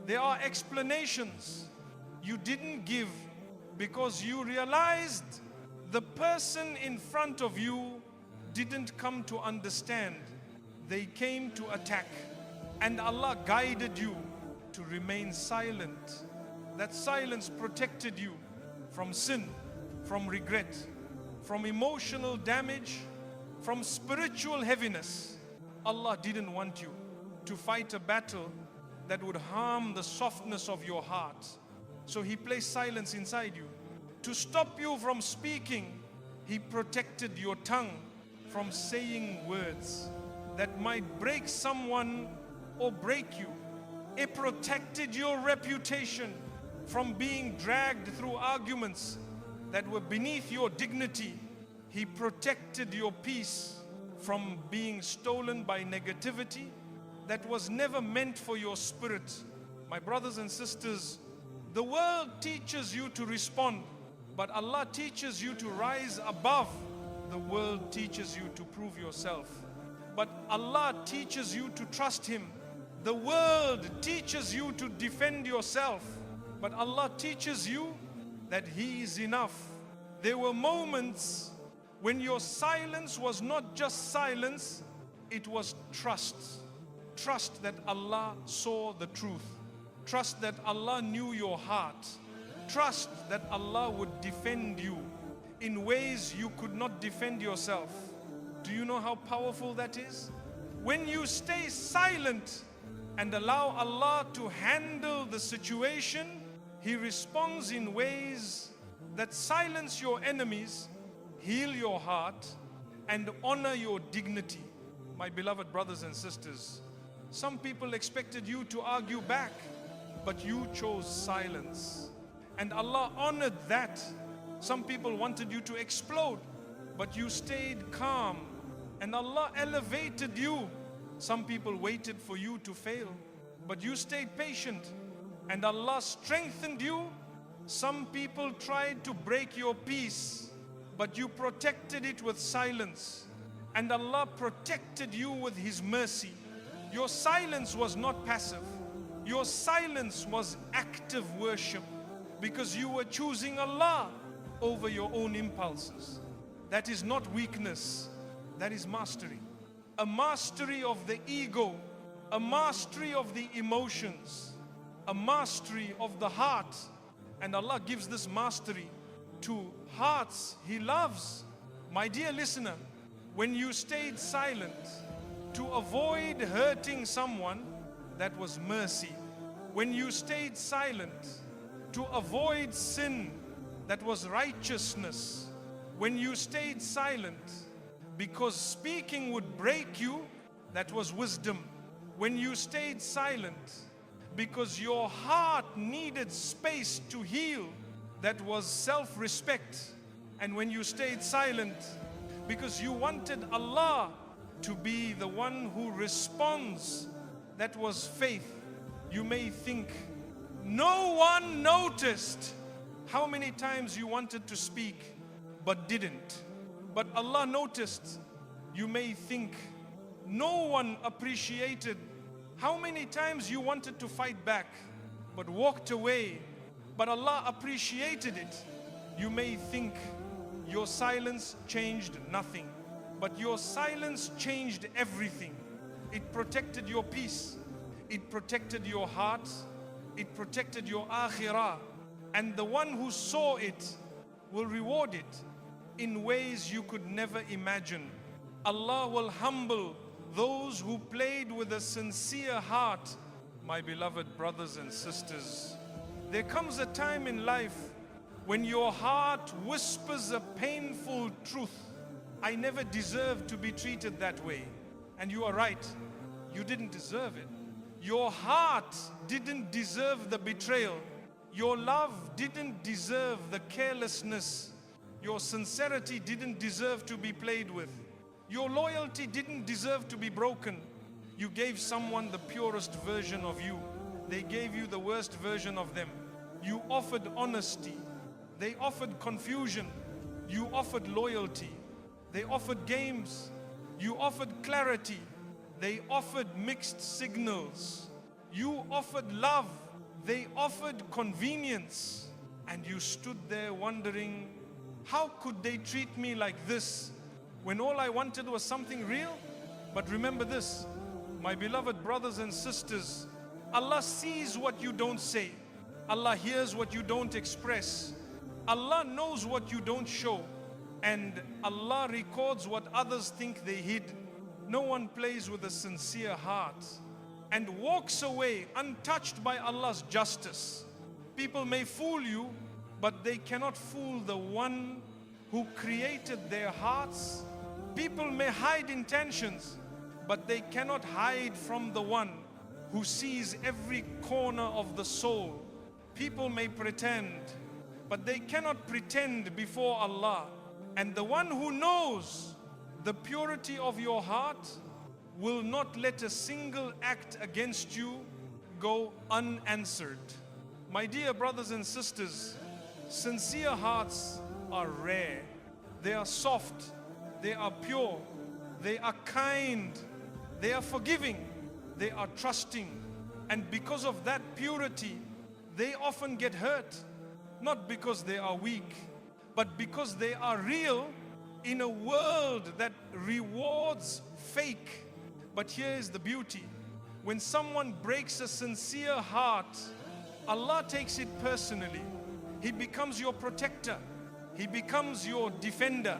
There are explanations you didn't give because you realized the person in front of you didn't come to understand. They came to attack. And Allah guided you to remain silent. That silence protected you from sin, from regret, from emotional damage, from spiritual heaviness. Allah didn't want you to fight a battle that would harm the softness of your heart. So He placed silence inside you. To stop you from speaking, He protected your tongue from saying words that might break someone or break you. It protected your reputation from being dragged through arguments that were beneath your dignity. He protected your peace from being stolen by negativity that was never meant for your spirit. My brothers and sisters, the world teaches you to respond, but Allah teaches you to rise above. The world teaches you to prove yourself, but Allah teaches you to trust Him. The world teaches you to defend yourself, but Allah teaches you that He is enough. There were moments when your silence was not just silence, it was trust. Trust that Allah saw the truth. Trust that Allah knew your heart. Trust that Allah would defend you in ways you could not defend yourself. Do you know how powerful that is? When you stay silent and allow Allah to handle the situation, He responds in ways that silence your enemies, heal your heart, and honor your dignity. My beloved brothers and sisters, some people expected you to argue back, but you chose silence. And Allah honored that. Some people wanted you to explode, but you stayed calm. And Allah elevated you. Some people waited for you to fail, but you stayed patient. And Allah strengthened you. Some people tried to break your peace, but you protected it with silence. And Allah protected you with His mercy. Your silence was not passive. Your silence was active worship, because you were choosing Allah over your own impulses. That is not weakness, that is mastery. A mastery of the ego, a mastery of the emotions, a mastery of the heart. And Allah gives this mastery to hearts He loves. My dear listener, when you stayed silent to avoid hurting someone, that was mercy. When you stayed silent to avoid sin, that was righteousness. When you stayed silent because speaking would break you, that was wisdom. When you stayed silent because your heart needed space to heal, that was self-respect. And when you stayed silent because you wanted Allah to be the one who responds, that was faith. You may think, no one noticed how many times you wanted to speak but didn't. But Allah noticed. You may think, no one appreciated how many times you wanted to fight back but walked away. But Allah appreciated it. You may think your silence changed nothing, but your silence changed everything. It protected your peace. It protected your heart. It protected your akhirah. And the one who saw it will reward it in ways you could never imagine. Allah will humble those who played with a sincere heart. My beloved brothers and sisters, there comes a time in life when your heart whispers a painful truth. I never deserved to be treated that way. And you are right, you didn't deserve it. Your heart didn't deserve the betrayal. Your love didn't deserve the carelessness. Your sincerity didn't deserve to be played with. Your loyalty didn't deserve to be broken. You gave someone the purest version of you. They gave you the worst version of them. You offered honesty. They offered confusion. You offered loyalty. They offered games. You offered clarity. They offered mixed signals. You offered love. They offered convenience. And you stood there wondering, how could they treat me like this when all I wanted was something real? But remember this, my beloved brothers and sisters, Allah sees what you don't say. Allah hears what you don't express. Allah knows what you don't show. And Allah records what others think they hid. No one plays with a sincere heart and walks away untouched by Allah's justice. People may fool you, but they cannot fool the one who created their hearts. People may hide intentions, but they cannot hide from the one who sees every corner of the soul. People may pretend, but they cannot pretend before Allah. And the one who knows the purity of your heart will not let a single act against you go unanswered. My dear brothers and sisters, sincere hearts are rare. They are soft. They are pure. They are kind. They are forgiving. They are trusting. And because of that purity, they often get hurt. Not because they are weak, but because they are real in a world that rewards fake. But here is the beauty. When someone breaks a sincere heart, Allah takes it personally. He becomes your protector. He becomes your defender.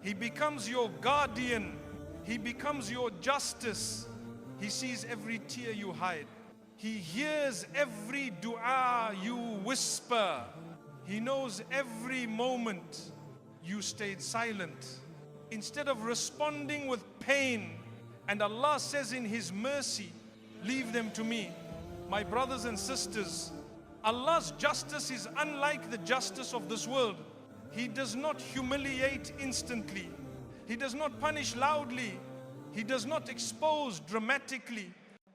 He becomes your guardian. He becomes your justice. He sees every tear you hide. He hears every dua you whisper. He knows every moment you stayed silent. Instead of responding with pain, and Allah says in His mercy, leave them to me. My brothers and sisters, Allah's justice is unlike the justice of this world. He does not humiliate instantly. He does not punish loudly. He does not expose dramatically.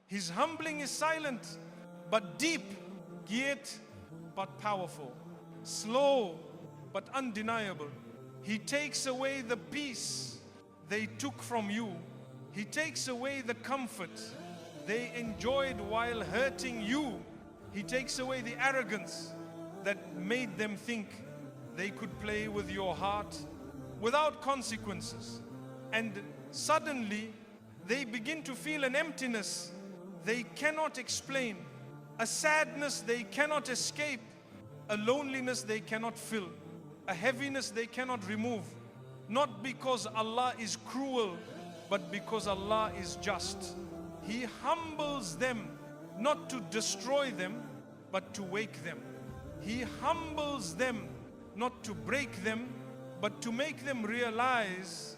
His humbling is silent, but deep, yet but powerful. Slow, but undeniable. He takes away the peace they took from you. He takes away the comfort they enjoyed while hurting you. He takes away the arrogance that made them think they could play with your heart without consequences. And suddenly, they begin to feel an emptiness they cannot explain, a sadness they cannot escape, a loneliness they cannot fill, a heaviness they cannot remove. Not because Allah is cruel, but because Allah is just. He humbles them, not to destroy them, but to wake them. He humbles them, not to break them, but to make them realize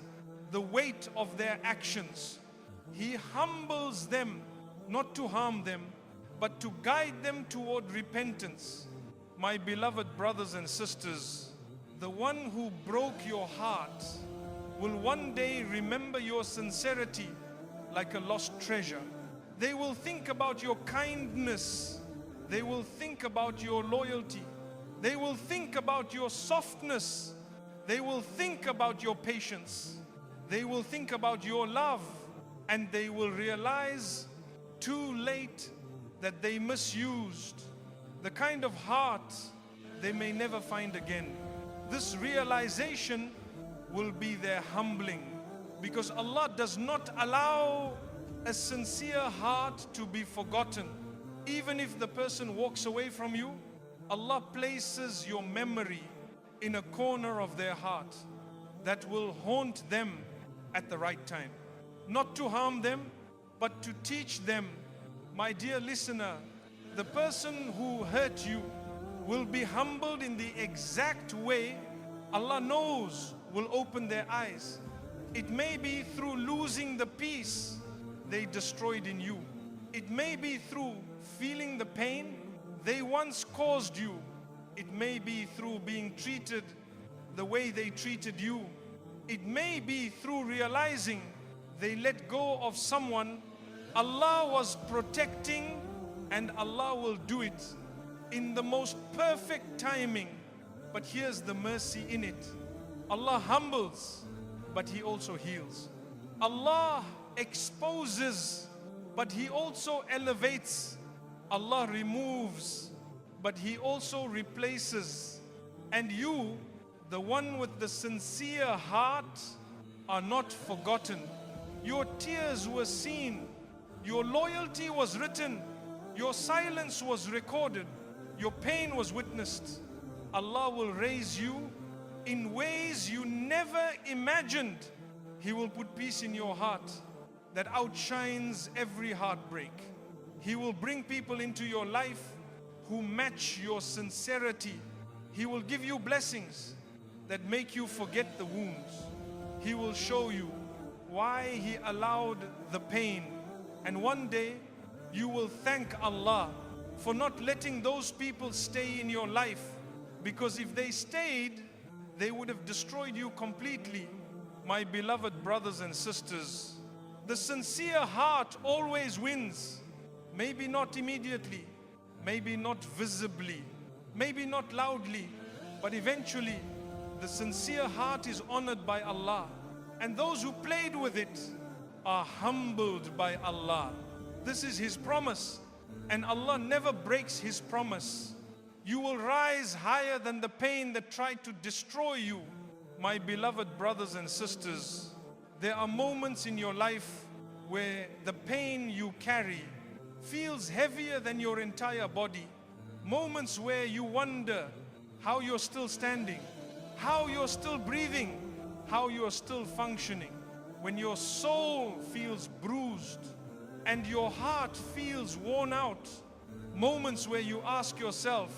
the weight of their actions. He humbles them, not to harm them, but to guide them toward repentance. My beloved brothers and sisters, the one who broke your heart will one day remember your sincerity like a lost treasure. They will think about your kindness. They will think about your loyalty. They will think about your softness. They will think about your patience. They will think about your love. And they will realize too late that they misused the kind of heart they may never find again. This realization will be their humbling, because Allah does not allow a sincere heart to be forgotten. Even if the person walks away from you, Allah places your memory in a corner of their heart that will haunt them at the right time. Not to harm them, but to teach them. My dear listener, the person who hurt you will be humbled in the exact way Allah knows will open their eyes. It may be through losing the peace they destroyed in you. It may be through feeling the pain they once caused you. It may be through being treated the way they treated you. It may be through realizing they let go of someone Allah was protecting, and Allah will do it in the most perfect timing. But here's the mercy in it. Allah humbles, but He also heals. Allah exposes, but He also elevates. Allah removes, but He also replaces. And you, the one with the sincere heart, are not forgotten. Your tears were seen. Your loyalty was written. Your silence was recorded. Your pain was witnessed. Allah will raise you in ways you never imagined. He will put peace in your heart that outshines every heartbreak. He will bring people into your life who match your sincerity. He will give you blessings that make you forget the wounds. He will show you why He allowed the pain. And one day you will thank Allah for not letting those people stay in your life, because if they stayed, they would have destroyed you completely. My beloved brothers and sisters, the sincere heart always wins. Maybe not immediately, maybe not visibly, maybe not loudly, but eventually the sincere heart is honored by Allah. And those who played with it are humbled by Allah. This is His promise, and Allah never breaks His promise. You will rise higher than the pain that tried to destroy you. My beloved brothers and sisters, there are moments in your life where the pain you carry feels heavier than your entire body. Moments where you wonder how you're still standing, how you're still breathing, how you're still functioning. When your soul feels bruised and your heart feels worn out. Moments where you ask yourself,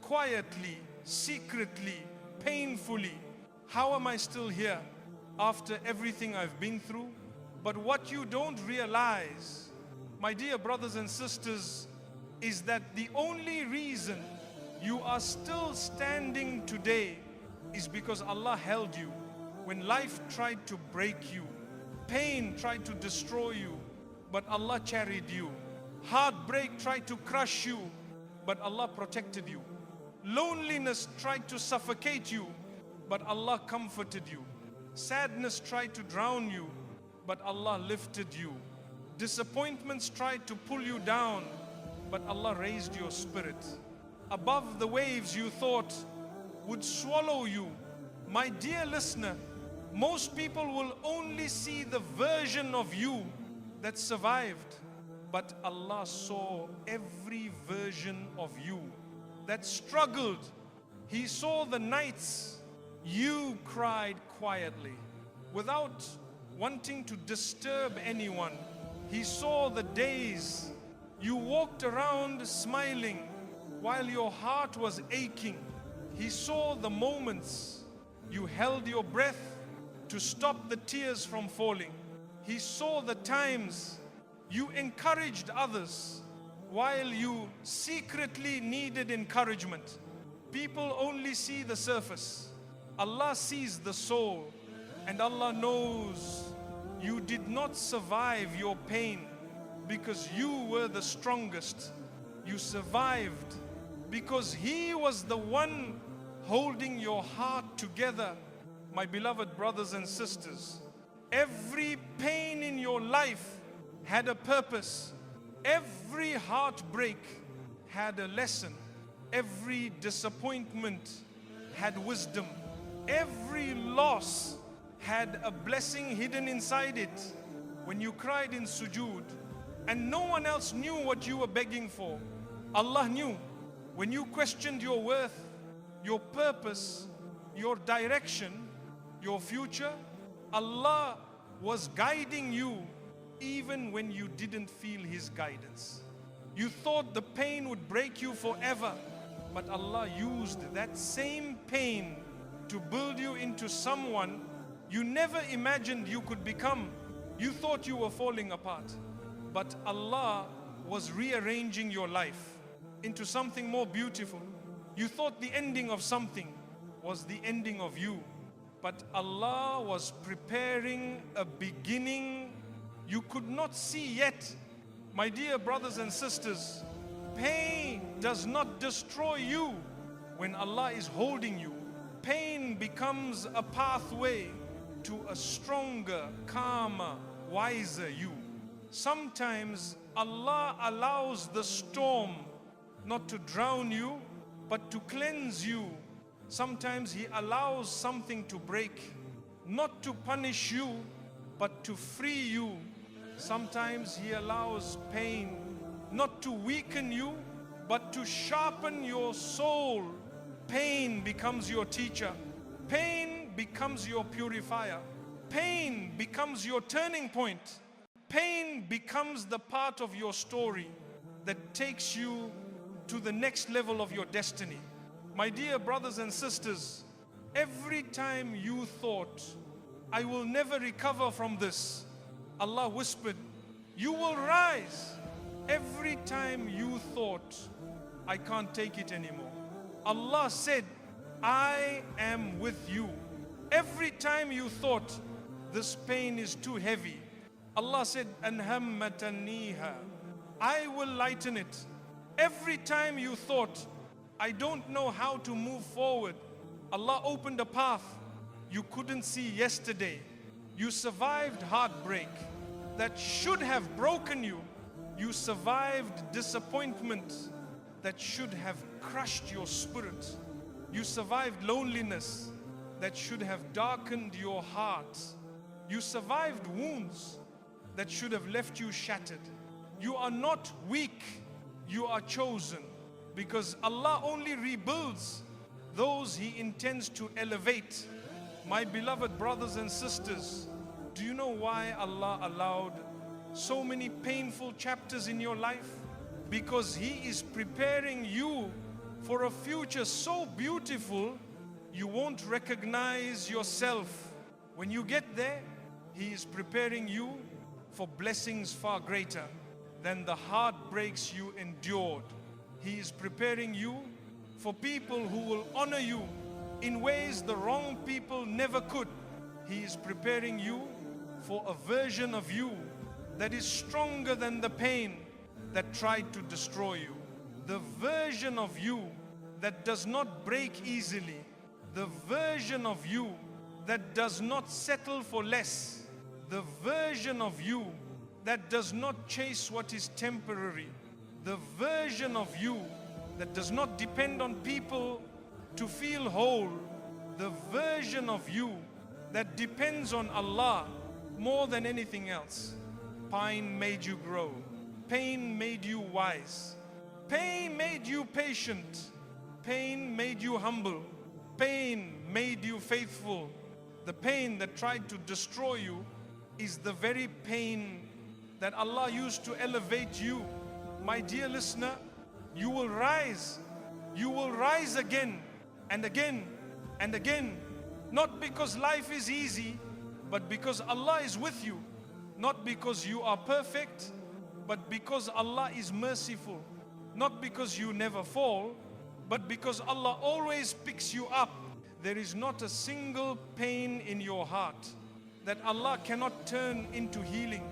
quietly, secretly, painfully, how am I still here after everything I've been through? But what you don't realize, my dear brothers and sisters, is that the only reason you are still standing today is because Allah held you. When life tried to break you, pain tried to destroy you, but Allah carried you. Heartbreak tried to crush you, but Allah protected you. Loneliness tried to suffocate you, but Allah comforted you. Sadness tried to drown you, but Allah lifted you. Disappointments tried to pull you down, but Allah raised your spirit. Above the waves you thought would swallow you. My dear listener, most people will only see the version of you that survived, but Allah saw every version of you that struggled. He saw the nights you cried quietly without wanting to disturb anyone. He saw the days you walked around smiling while your heart was aching. He saw the moments you held your breath to stop the tears from falling. He saw the times you encouraged others while you secretly needed encouragement. People only see the surface. Allah sees the soul, and Allah knows you did not survive your pain because you were the strongest. You survived because He was the one holding your heart together. My beloved brothers and sisters, every pain in your life had a purpose. Every heartbreak had a lesson. Every disappointment had wisdom. Every loss had a blessing hidden inside it. When you cried in sujood and no one else knew what you were begging for, Allah knew. When you questioned your worth, your purpose, your direction, your future, Allah was guiding you even when you didn't feel His guidance. You thought the pain would break you forever, but Allah used that same pain to build you into someone you never imagined you could become. You thought you were falling apart, but Allah was rearranging your life into something more beautiful. You thought the ending of something was the ending of you, but Allah was preparing a beginning you could not see yet. My dear brothers and sisters, pain does not destroy you when Allah is holding you. Pain becomes a pathway to a stronger, calmer, wiser you. Sometimes Allah allows the storm not to drown you, but to cleanse you. Sometimes He allows something to break, not to punish you, but to free you. Sometimes He allows pain not to weaken you, but to sharpen your soul. Pain becomes your teacher. Pain becomes your purifier. Pain becomes your turning point. Pain becomes the part of your story that takes you to the next level of your destiny. My dear brothers and sisters, every time you thought, I will never recover from this, Allah whispered, you will rise. Every time you thought, I can't take it anymore, Allah said, I am with you. Every time you thought, this pain is too heavy, Allah said, Anhammataniha, I will lighten it. Every time you thought, I don't know how to move forward, Allah opened a path you couldn't see yesterday. You survived heartbreak that should have broken you. You survived disappointment that should have crushed your spirit. You survived loneliness that should have darkened your heart. You survived wounds that should have left you shattered. You are not weak, you are chosen. Because Allah only rebuilds those He intends to elevate. My beloved brothers and sisters, do you know why Allah allowed so many painful chapters in your life? Because He is preparing you for a future so beautiful, you won't recognize yourself. When you get there, He is preparing you for blessings far greater than the heartbreaks you endured. He is preparing you for people who will honor you in ways the wrong people never could. He is preparing you for a version of you that is stronger than the pain that tried to destroy you. The version of you that does not break easily. The version of you that does not settle for less. The version of you that does not chase what is temporary. The version of you that does not depend on people to feel whole. The version of you that depends on Allah more than anything else. Pain made you grow. Pain made you wise. Pain made you patient. Pain made you humble. Pain made you faithful. The pain that tried to destroy you is the very pain that Allah used to elevate you. My dear listener, you will rise. You will rise again and again and again. Not because life is easy, but because Allah is with you. Not because you are perfect, but because Allah is merciful. Not because you never fall, but because Allah always picks you up. There is not a single pain in your heart that Allah cannot turn into healing.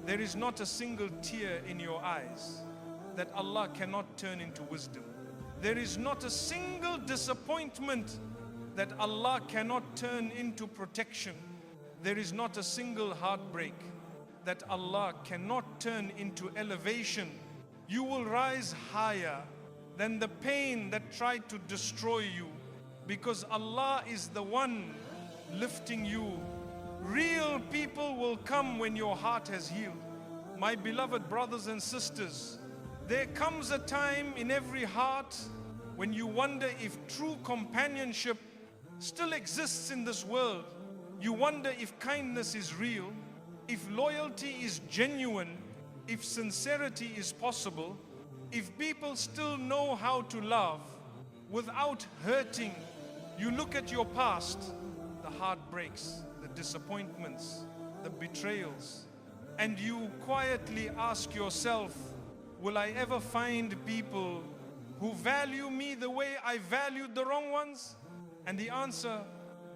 There is not a single tear in your eyes that Allah cannot turn into wisdom. There is not a single disappointment that Allah cannot turn into protection. There is not a single heartbreak that Allah cannot turn into elevation. You will rise higher than the pain that tried to destroy you, because Allah is the one lifting you. Real people will come when your heart has healed. My beloved brothers and sisters, there comes a time in every heart when you wonder if true companionship still exists in this world. You wonder if kindness is real, if loyalty is genuine, if sincerity is possible, if people still know how to love without hurting. You look at your past, the heartbreaks, the disappointments, the betrayals, and you quietly ask yourself, will I ever find people who value me the way I valued the wrong ones? And the answer,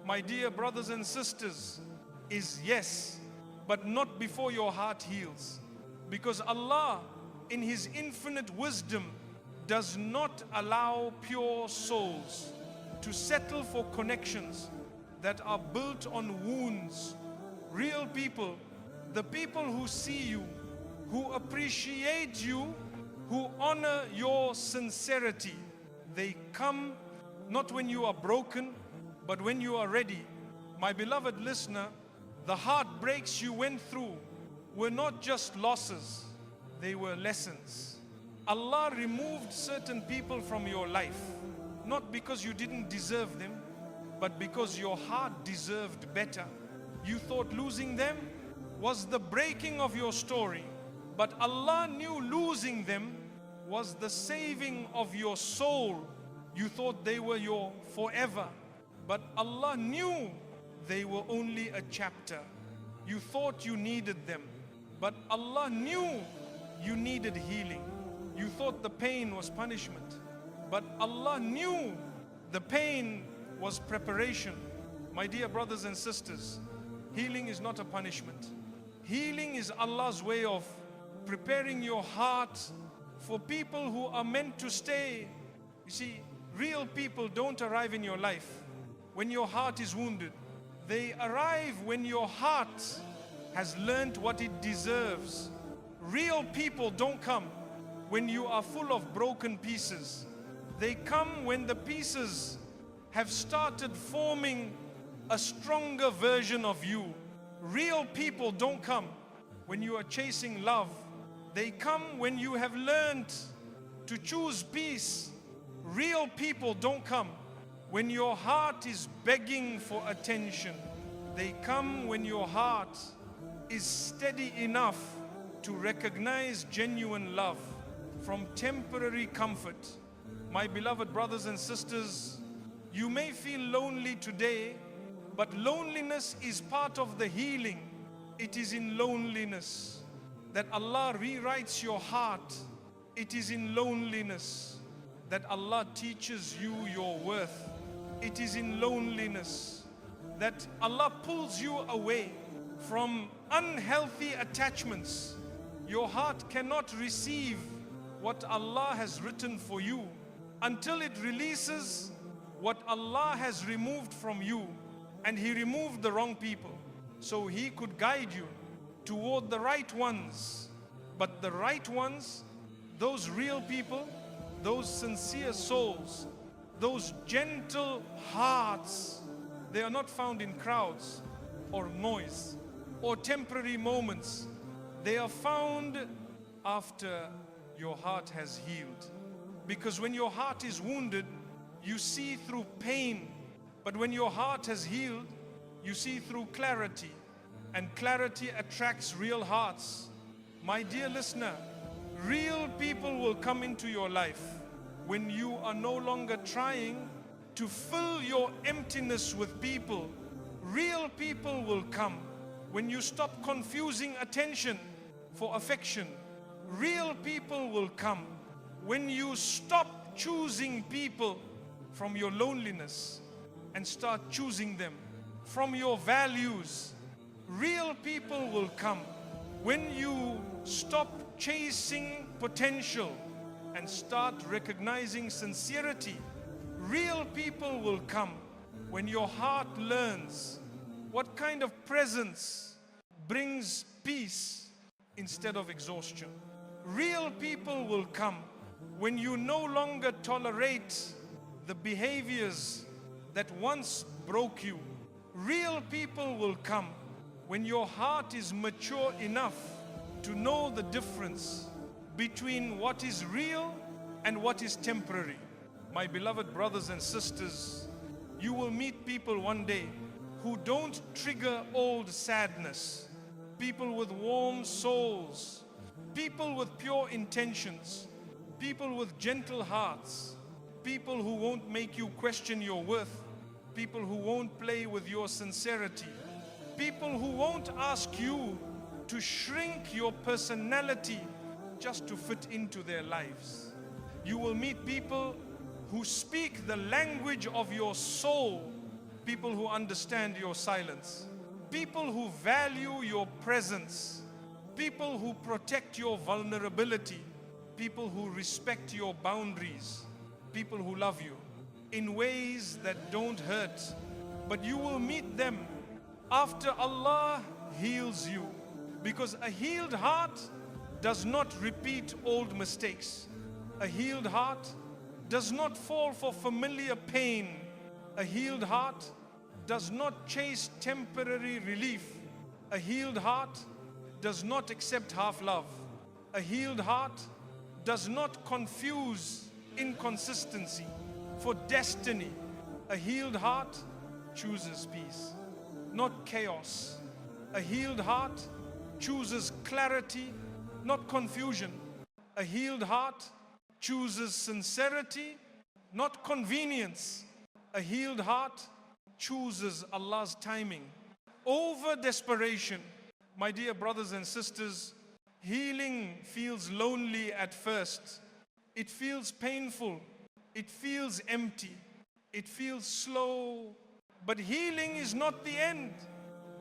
my dear brothers and sisters, is yes, but not before your heart heals. Because Allah, in His infinite wisdom, does not allow pure souls to settle for connections that are built on wounds. Real people, the people who see you, who appreciate you, who honor your sincerity, they come not when you are broken, but when you are ready. My beloved listener, the heartbreaks you went through were not just losses, they were lessons. Allah removed certain people from your life, not because you didn't deserve them, but because your heart deserved better. You thought losing them was the breaking of your story, but Allah knew losing them was the saving of your soul. You thought they were your forever, but Allah knew they were only a chapter. You thought you needed them, but Allah knew you needed healing. You thought the pain was punishment, but Allah knew the pain was preparation. My dear brothers and sisters, healing is not a punishment. Healing is Allah's way of preparing your heart for people who are meant to stay. You see, real people don't arrive in your life when your heart is wounded. They arrive when your heart has learned what it deserves. Real people don't come when you are full of broken pieces. They come when the pieces have started forming a stronger version of you. Real people don't come when you are chasing love They come when you have learned to choose peace. Real people don't come when your heart is begging for attention. They come when your heart is steady enough to recognize genuine love from temporary comfort. My beloved brothers and sisters, you may feel lonely today, but loneliness is part of the healing. It is in loneliness that Allah rewrites your heart. It is in loneliness that Allah teaches you your worth. It is in loneliness that Allah pulls you away from unhealthy attachments. Your heart cannot receive what Allah has written for you until it releases what Allah has removed from you. And He removed the wrong people so He could guide you toward the right ones. But the right ones, those real people, those sincere souls, those gentle hearts, they are not found in crowds or noise or temporary moments. They are found after your heart has healed. Because when your heart is wounded, you see through pain. But when your heart has healed, you see through clarity. And clarity attracts real hearts. My dear listener, real people will come into your life when you are no longer trying to fill your emptiness with people. Real people will come when you stop confusing attention for affection. Real people will come when you stop choosing people from your loneliness and start choosing them from your values. Real people will come when you stop chasing potential and start recognizing sincerity. Real people will come when your heart learns what kind of presence brings peace instead of exhaustion. Real people will come when you no longer tolerate the behaviors that once broke you. Real people will come when your heart is mature enough to know the difference between what is real and what is temporary. My beloved brothers and sisters, you will meet people one day who don't trigger old sadness. People with warm souls, people with pure intentions, people with gentle hearts, people who won't make you question your worth, people who won't play with your sincerity, people who won't ask you to shrink your personality just to fit into their lives. You will meet people who speak the language of your soul, people who understand your silence, people who value your presence, people who protect your vulnerability, people who respect your boundaries, people who love you in ways that don't hurt. But you will meet them after Allah heals you, because a healed heart does not repeat old mistakes. A healed heart does not fall for familiar pain. A healed heart does not chase temporary relief. A healed heart does not accept half love. A healed heart does not confuse inconsistency for destiny. A healed heart chooses peace, not chaos. A healed heart chooses clarity, not confusion. A healed heart chooses sincerity, not convenience. A healed heart chooses Allah's timing over desperation. My dear brothers and sisters, healing feels lonely at first. It feels painful. It feels empty. It feels slow. But healing is not the end.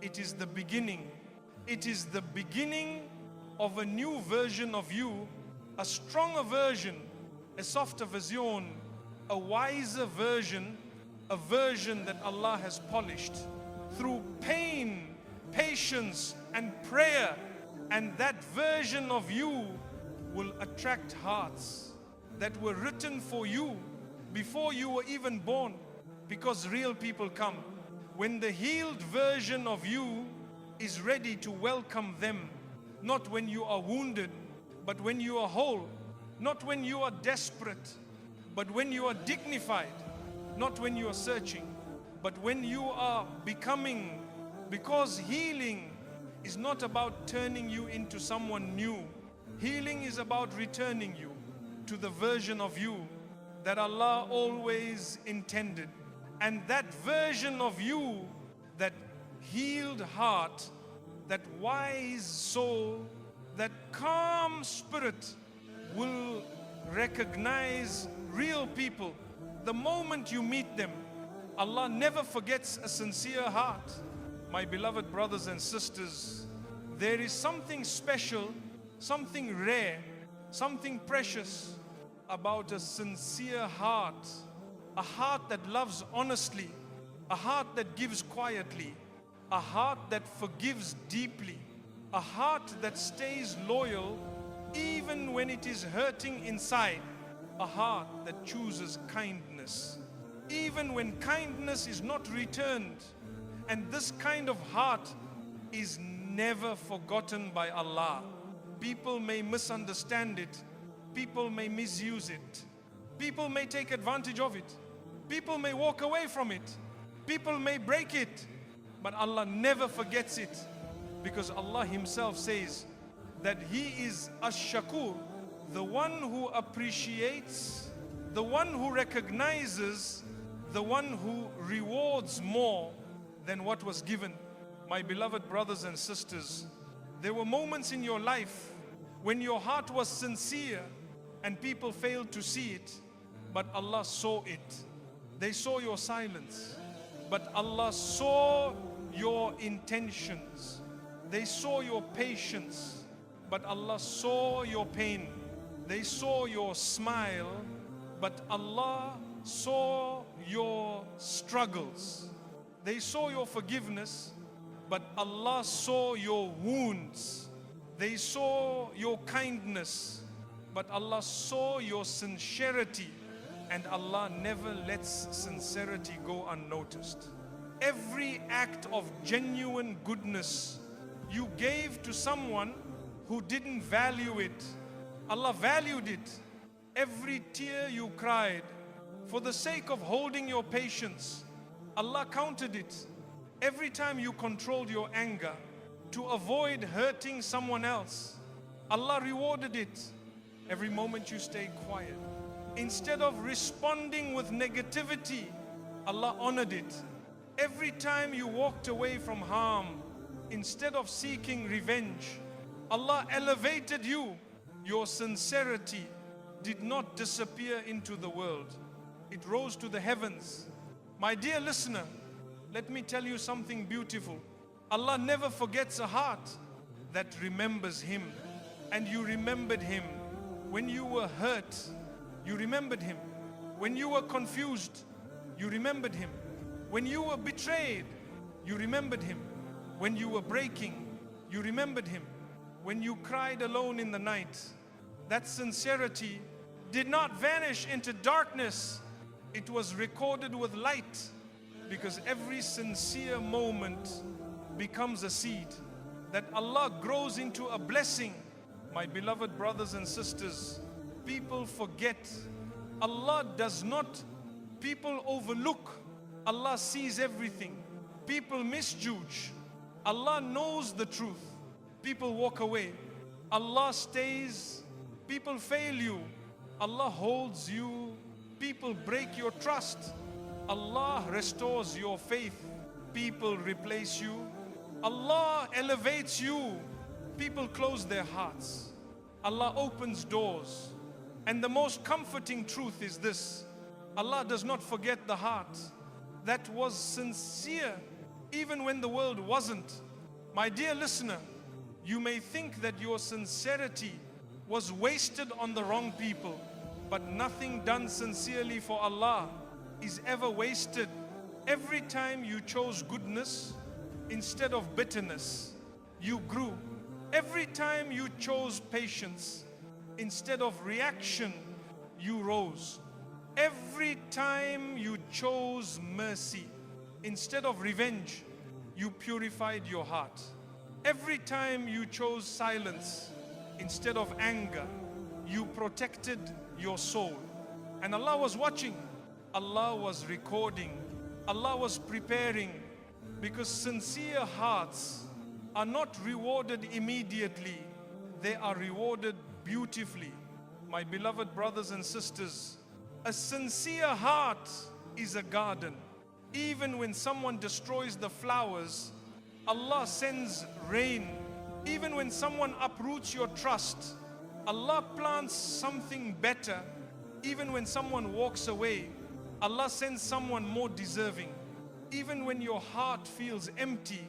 It is the beginning. It is the beginning of a new version of you, a stronger version, a softer version, a wiser version, a version that Allah has polished through pain, patience, and prayer. And that version of you will attract hearts that were written for you before you were even born, because real people come when the healed version of you is ready to welcome them, not when you are wounded. but when you are whole. Not when you are desperate, but when you are dignified. Not when you are searching, but when you are becoming. Because healing is not about turning you into someone new. Healing is about returning you to the version of you that Allah always intended. And that version of you, that healed heart, that wise soul, that calm spirit will recognize real people the moment you meet them. Allah never forgets a sincere heart. My beloved brothers and sisters, there is something special, something rare, something precious about a sincere heart. A heart that loves honestly, a heart that gives quietly, a heart that forgives deeply, a heart that stays loyal even when it is hurting inside, a heart that chooses kindness even when kindness is not returned. And this kind of heart is never forgotten by Allah. People may misunderstand it, people may misuse it, people may take advantage of it, people may walk away from it, people may break it, but Allah never forgets it, because Allah Himself says that He is Ash-Shakur, the one who appreciates, the one who recognizes, the one who rewards more than what was given. My beloved brothers and sisters, there were moments in your life when your heart was sincere and people failed to see it, but Allah saw it. They saw your silence, but Allah saw your intentions. They saw your patience, but Allah saw your pain. They saw your smile, but Allah saw your struggles. They saw your forgiveness, but Allah saw your wounds. They saw your kindness, but Allah saw your sincerity. And Allah never lets sincerity go unnoticed. Every act of genuine goodness you gave to someone who didn't value it, Allah valued it. Every tear you cried for the sake of holding your patience, Allah counted it. Every time you controlled your anger to avoid hurting someone else, Allah rewarded it. Every moment you stayed quiet, instead of responding with negativity, Allah honored it. Every time you walked away from harm, instead of seeking revenge, Allah elevated you. Your sincerity did not disappear into the world. It rose to the heavens. My dear listener, let me tell you something beautiful. Allah never forgets a heart that remembers Him. And you remembered Him. When you were hurt, you remembered Him. When you were confused, you remembered Him. When you were betrayed, you remembered Him. When you were breaking, you remembered Him. When you cried alone in the night, that sincerity did not vanish into darkness. It was recorded with light, because every sincere moment becomes a seed that Allah grows into a blessing. My beloved brothers and sisters, people forget. Allah does not, people overlook. Allah sees everything. People misjudge. Allah knows the truth. People walk away. Allah stays. People fail you. Allah holds you. People break your trust. Allah restores your faith. People replace you. Allah elevates you. People close their hearts. Allah opens doors. And the most comforting truth is this: Allah does not forget the heart that was sincere even when the world wasn't. My dear listener, you may think that your sincerity was wasted on the wrong people, but nothing done sincerely for Allah is ever wasted. Every time you chose goodness instead of bitterness, you grew. Every time you chose patience instead of reaction, you rose. Every time you chose mercy instead of revenge, you purified your heart. Every time you chose silence instead of anger, you protected your soul. And Allah was watching, Allah was recording, Allah was preparing, because sincere hearts are not rewarded immediately, they are rewarded beautifully. My beloved brothers and sisters, a sincere heart is a garden. Even when someone destroys the flowers, Allah sends rain. Even when someone uproots your trust, Allah plants something better. Even when someone walks away, Allah sends someone more deserving. Even when your heart feels empty,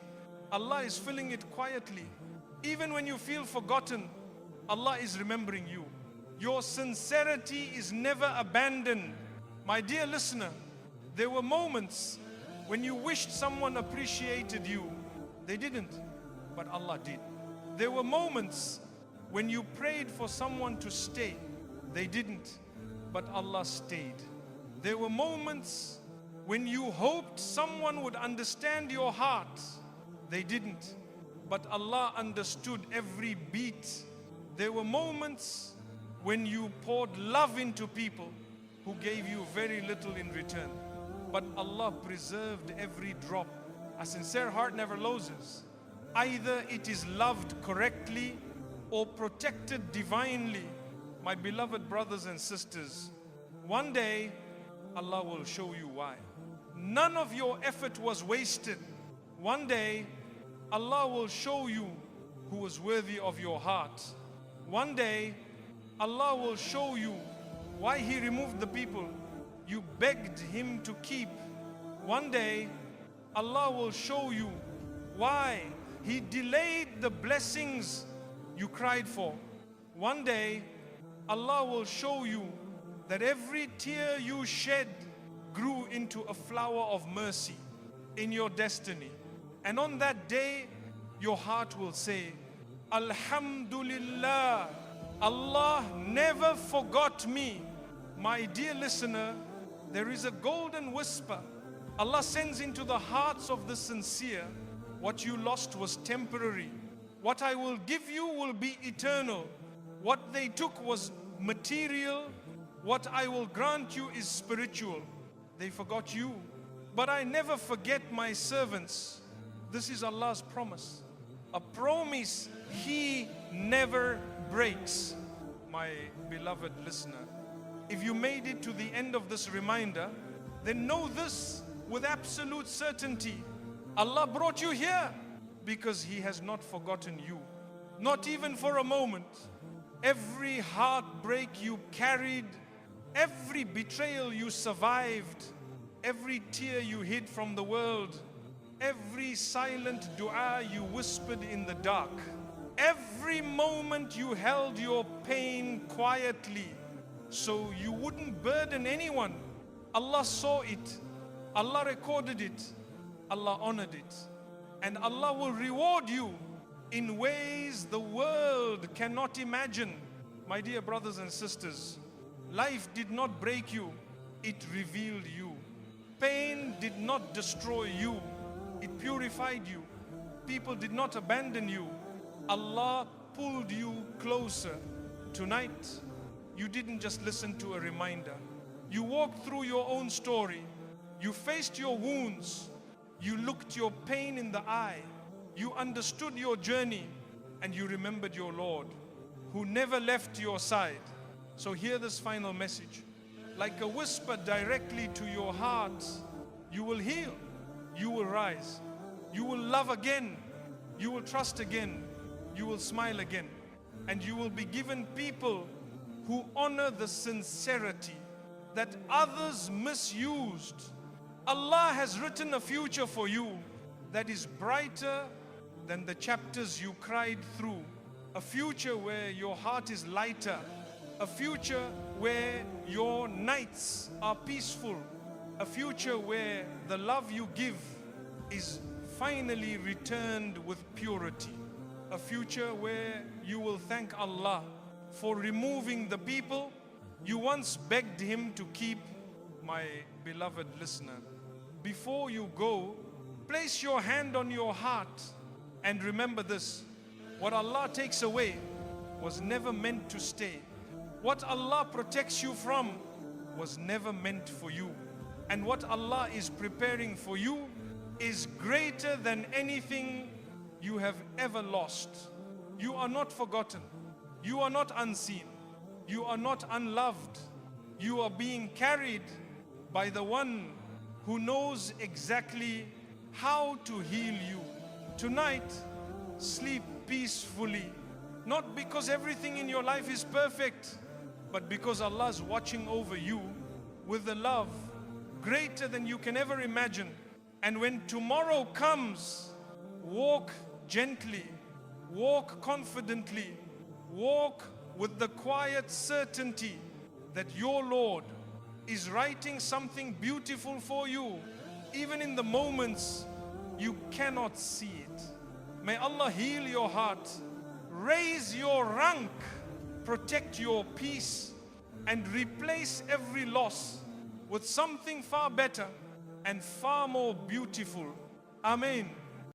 Allah is filling it quietly. Even when you feel forgotten, Allah is remembering you. Your sincerity is never abandoned. My dear listener, there were moments when you wished someone appreciated you. They didn't, but Allah did. There were moments when you prayed for someone to stay. They didn't, but Allah stayed. There were moments when you hoped someone would understand your heart. They didn't, but Allah understood every beat. There were moments when you poured love into people who gave you very little in return, but Allah preserved every drop. A sincere heart never loses. Either it is loved correctly or protected divinely. My beloved brothers and sisters, one day Allah will show you why. None of your effort was wasted. One day Allah will show you who was worthy of your heart. One day Allah will show you why He removed the people you begged Him to keep. One day Allah will show you why He delayed the blessings you cried for. One day Allah will show you that every tear you shed grew into a flower of mercy in your destiny. And on that day your heart will say, Alhamdulillah, Allah never forgot me. My dear listener, there is a golden whisper Allah sends into the hearts of the sincere. What you lost was temporary. What I will give you will be eternal. What they took was material. What I will grant you is spiritual. They forgot you, but I never forget my servants. This is Allah's promise, a promise He never breaks. My beloved listener, if you made it to the end of this reminder, then know this with absolute certainty: Allah brought you here because He has not forgotten you, not even for a moment. Every heartbreak you carried, every betrayal you survived, every tear you hid from the world, every silent dua you whispered in the dark, every moment you held your pain quietly so you wouldn't burden anyone, Allah saw it, Allah recorded it, Allah honored it, and Allah will reward you in ways the world cannot imagine. My dear brothers and sisters, life did not break you, it revealed you. Pain did not destroy you, it purified you. People did not abandon you, Allah pulled you closer. Tonight, you didn't just listen to a reminder. You walked through your own story. You faced your wounds. You looked your pain in the eye. You understood your journey, and you remembered your Lord, who never left your side. So hear this final message. Like a whisper directly to your heart, you will heal, you will rise, you will love again, you will trust again, you will smile again, and you will be given people who honor the sincerity that others misused. Allah has written a future for you that is brighter than the chapters you cried through. A future where your heart is lighter. A future where your nights are peaceful. A future where the love you give is finally returned with purity. A future where you will thank Allah for removing the people you once begged Him to keep. My beloved listener, before you go, place your hand on your heart and remember this: what Allah takes away, was never meant to stay. What Allah protects you from was never meant for you. And what Allah is preparing for you is greater than anything you have ever lost. You are not forgotten. You are not unseen. You are not unloved. You are being carried by the one who knows exactly how to heal you. Tonight, sleep peacefully. Not because everything in your life is perfect, but because Allah is watching over you with a love greater than you can ever imagine. And when tomorrow comes, walk gently, walk confidently, walk with the quiet certainty that your Lord is writing something beautiful for you, even in the moments you cannot see it. May Allah heal your heart, raise your rank, protect your peace, and replace every loss with something far better and far more beautiful. Amen.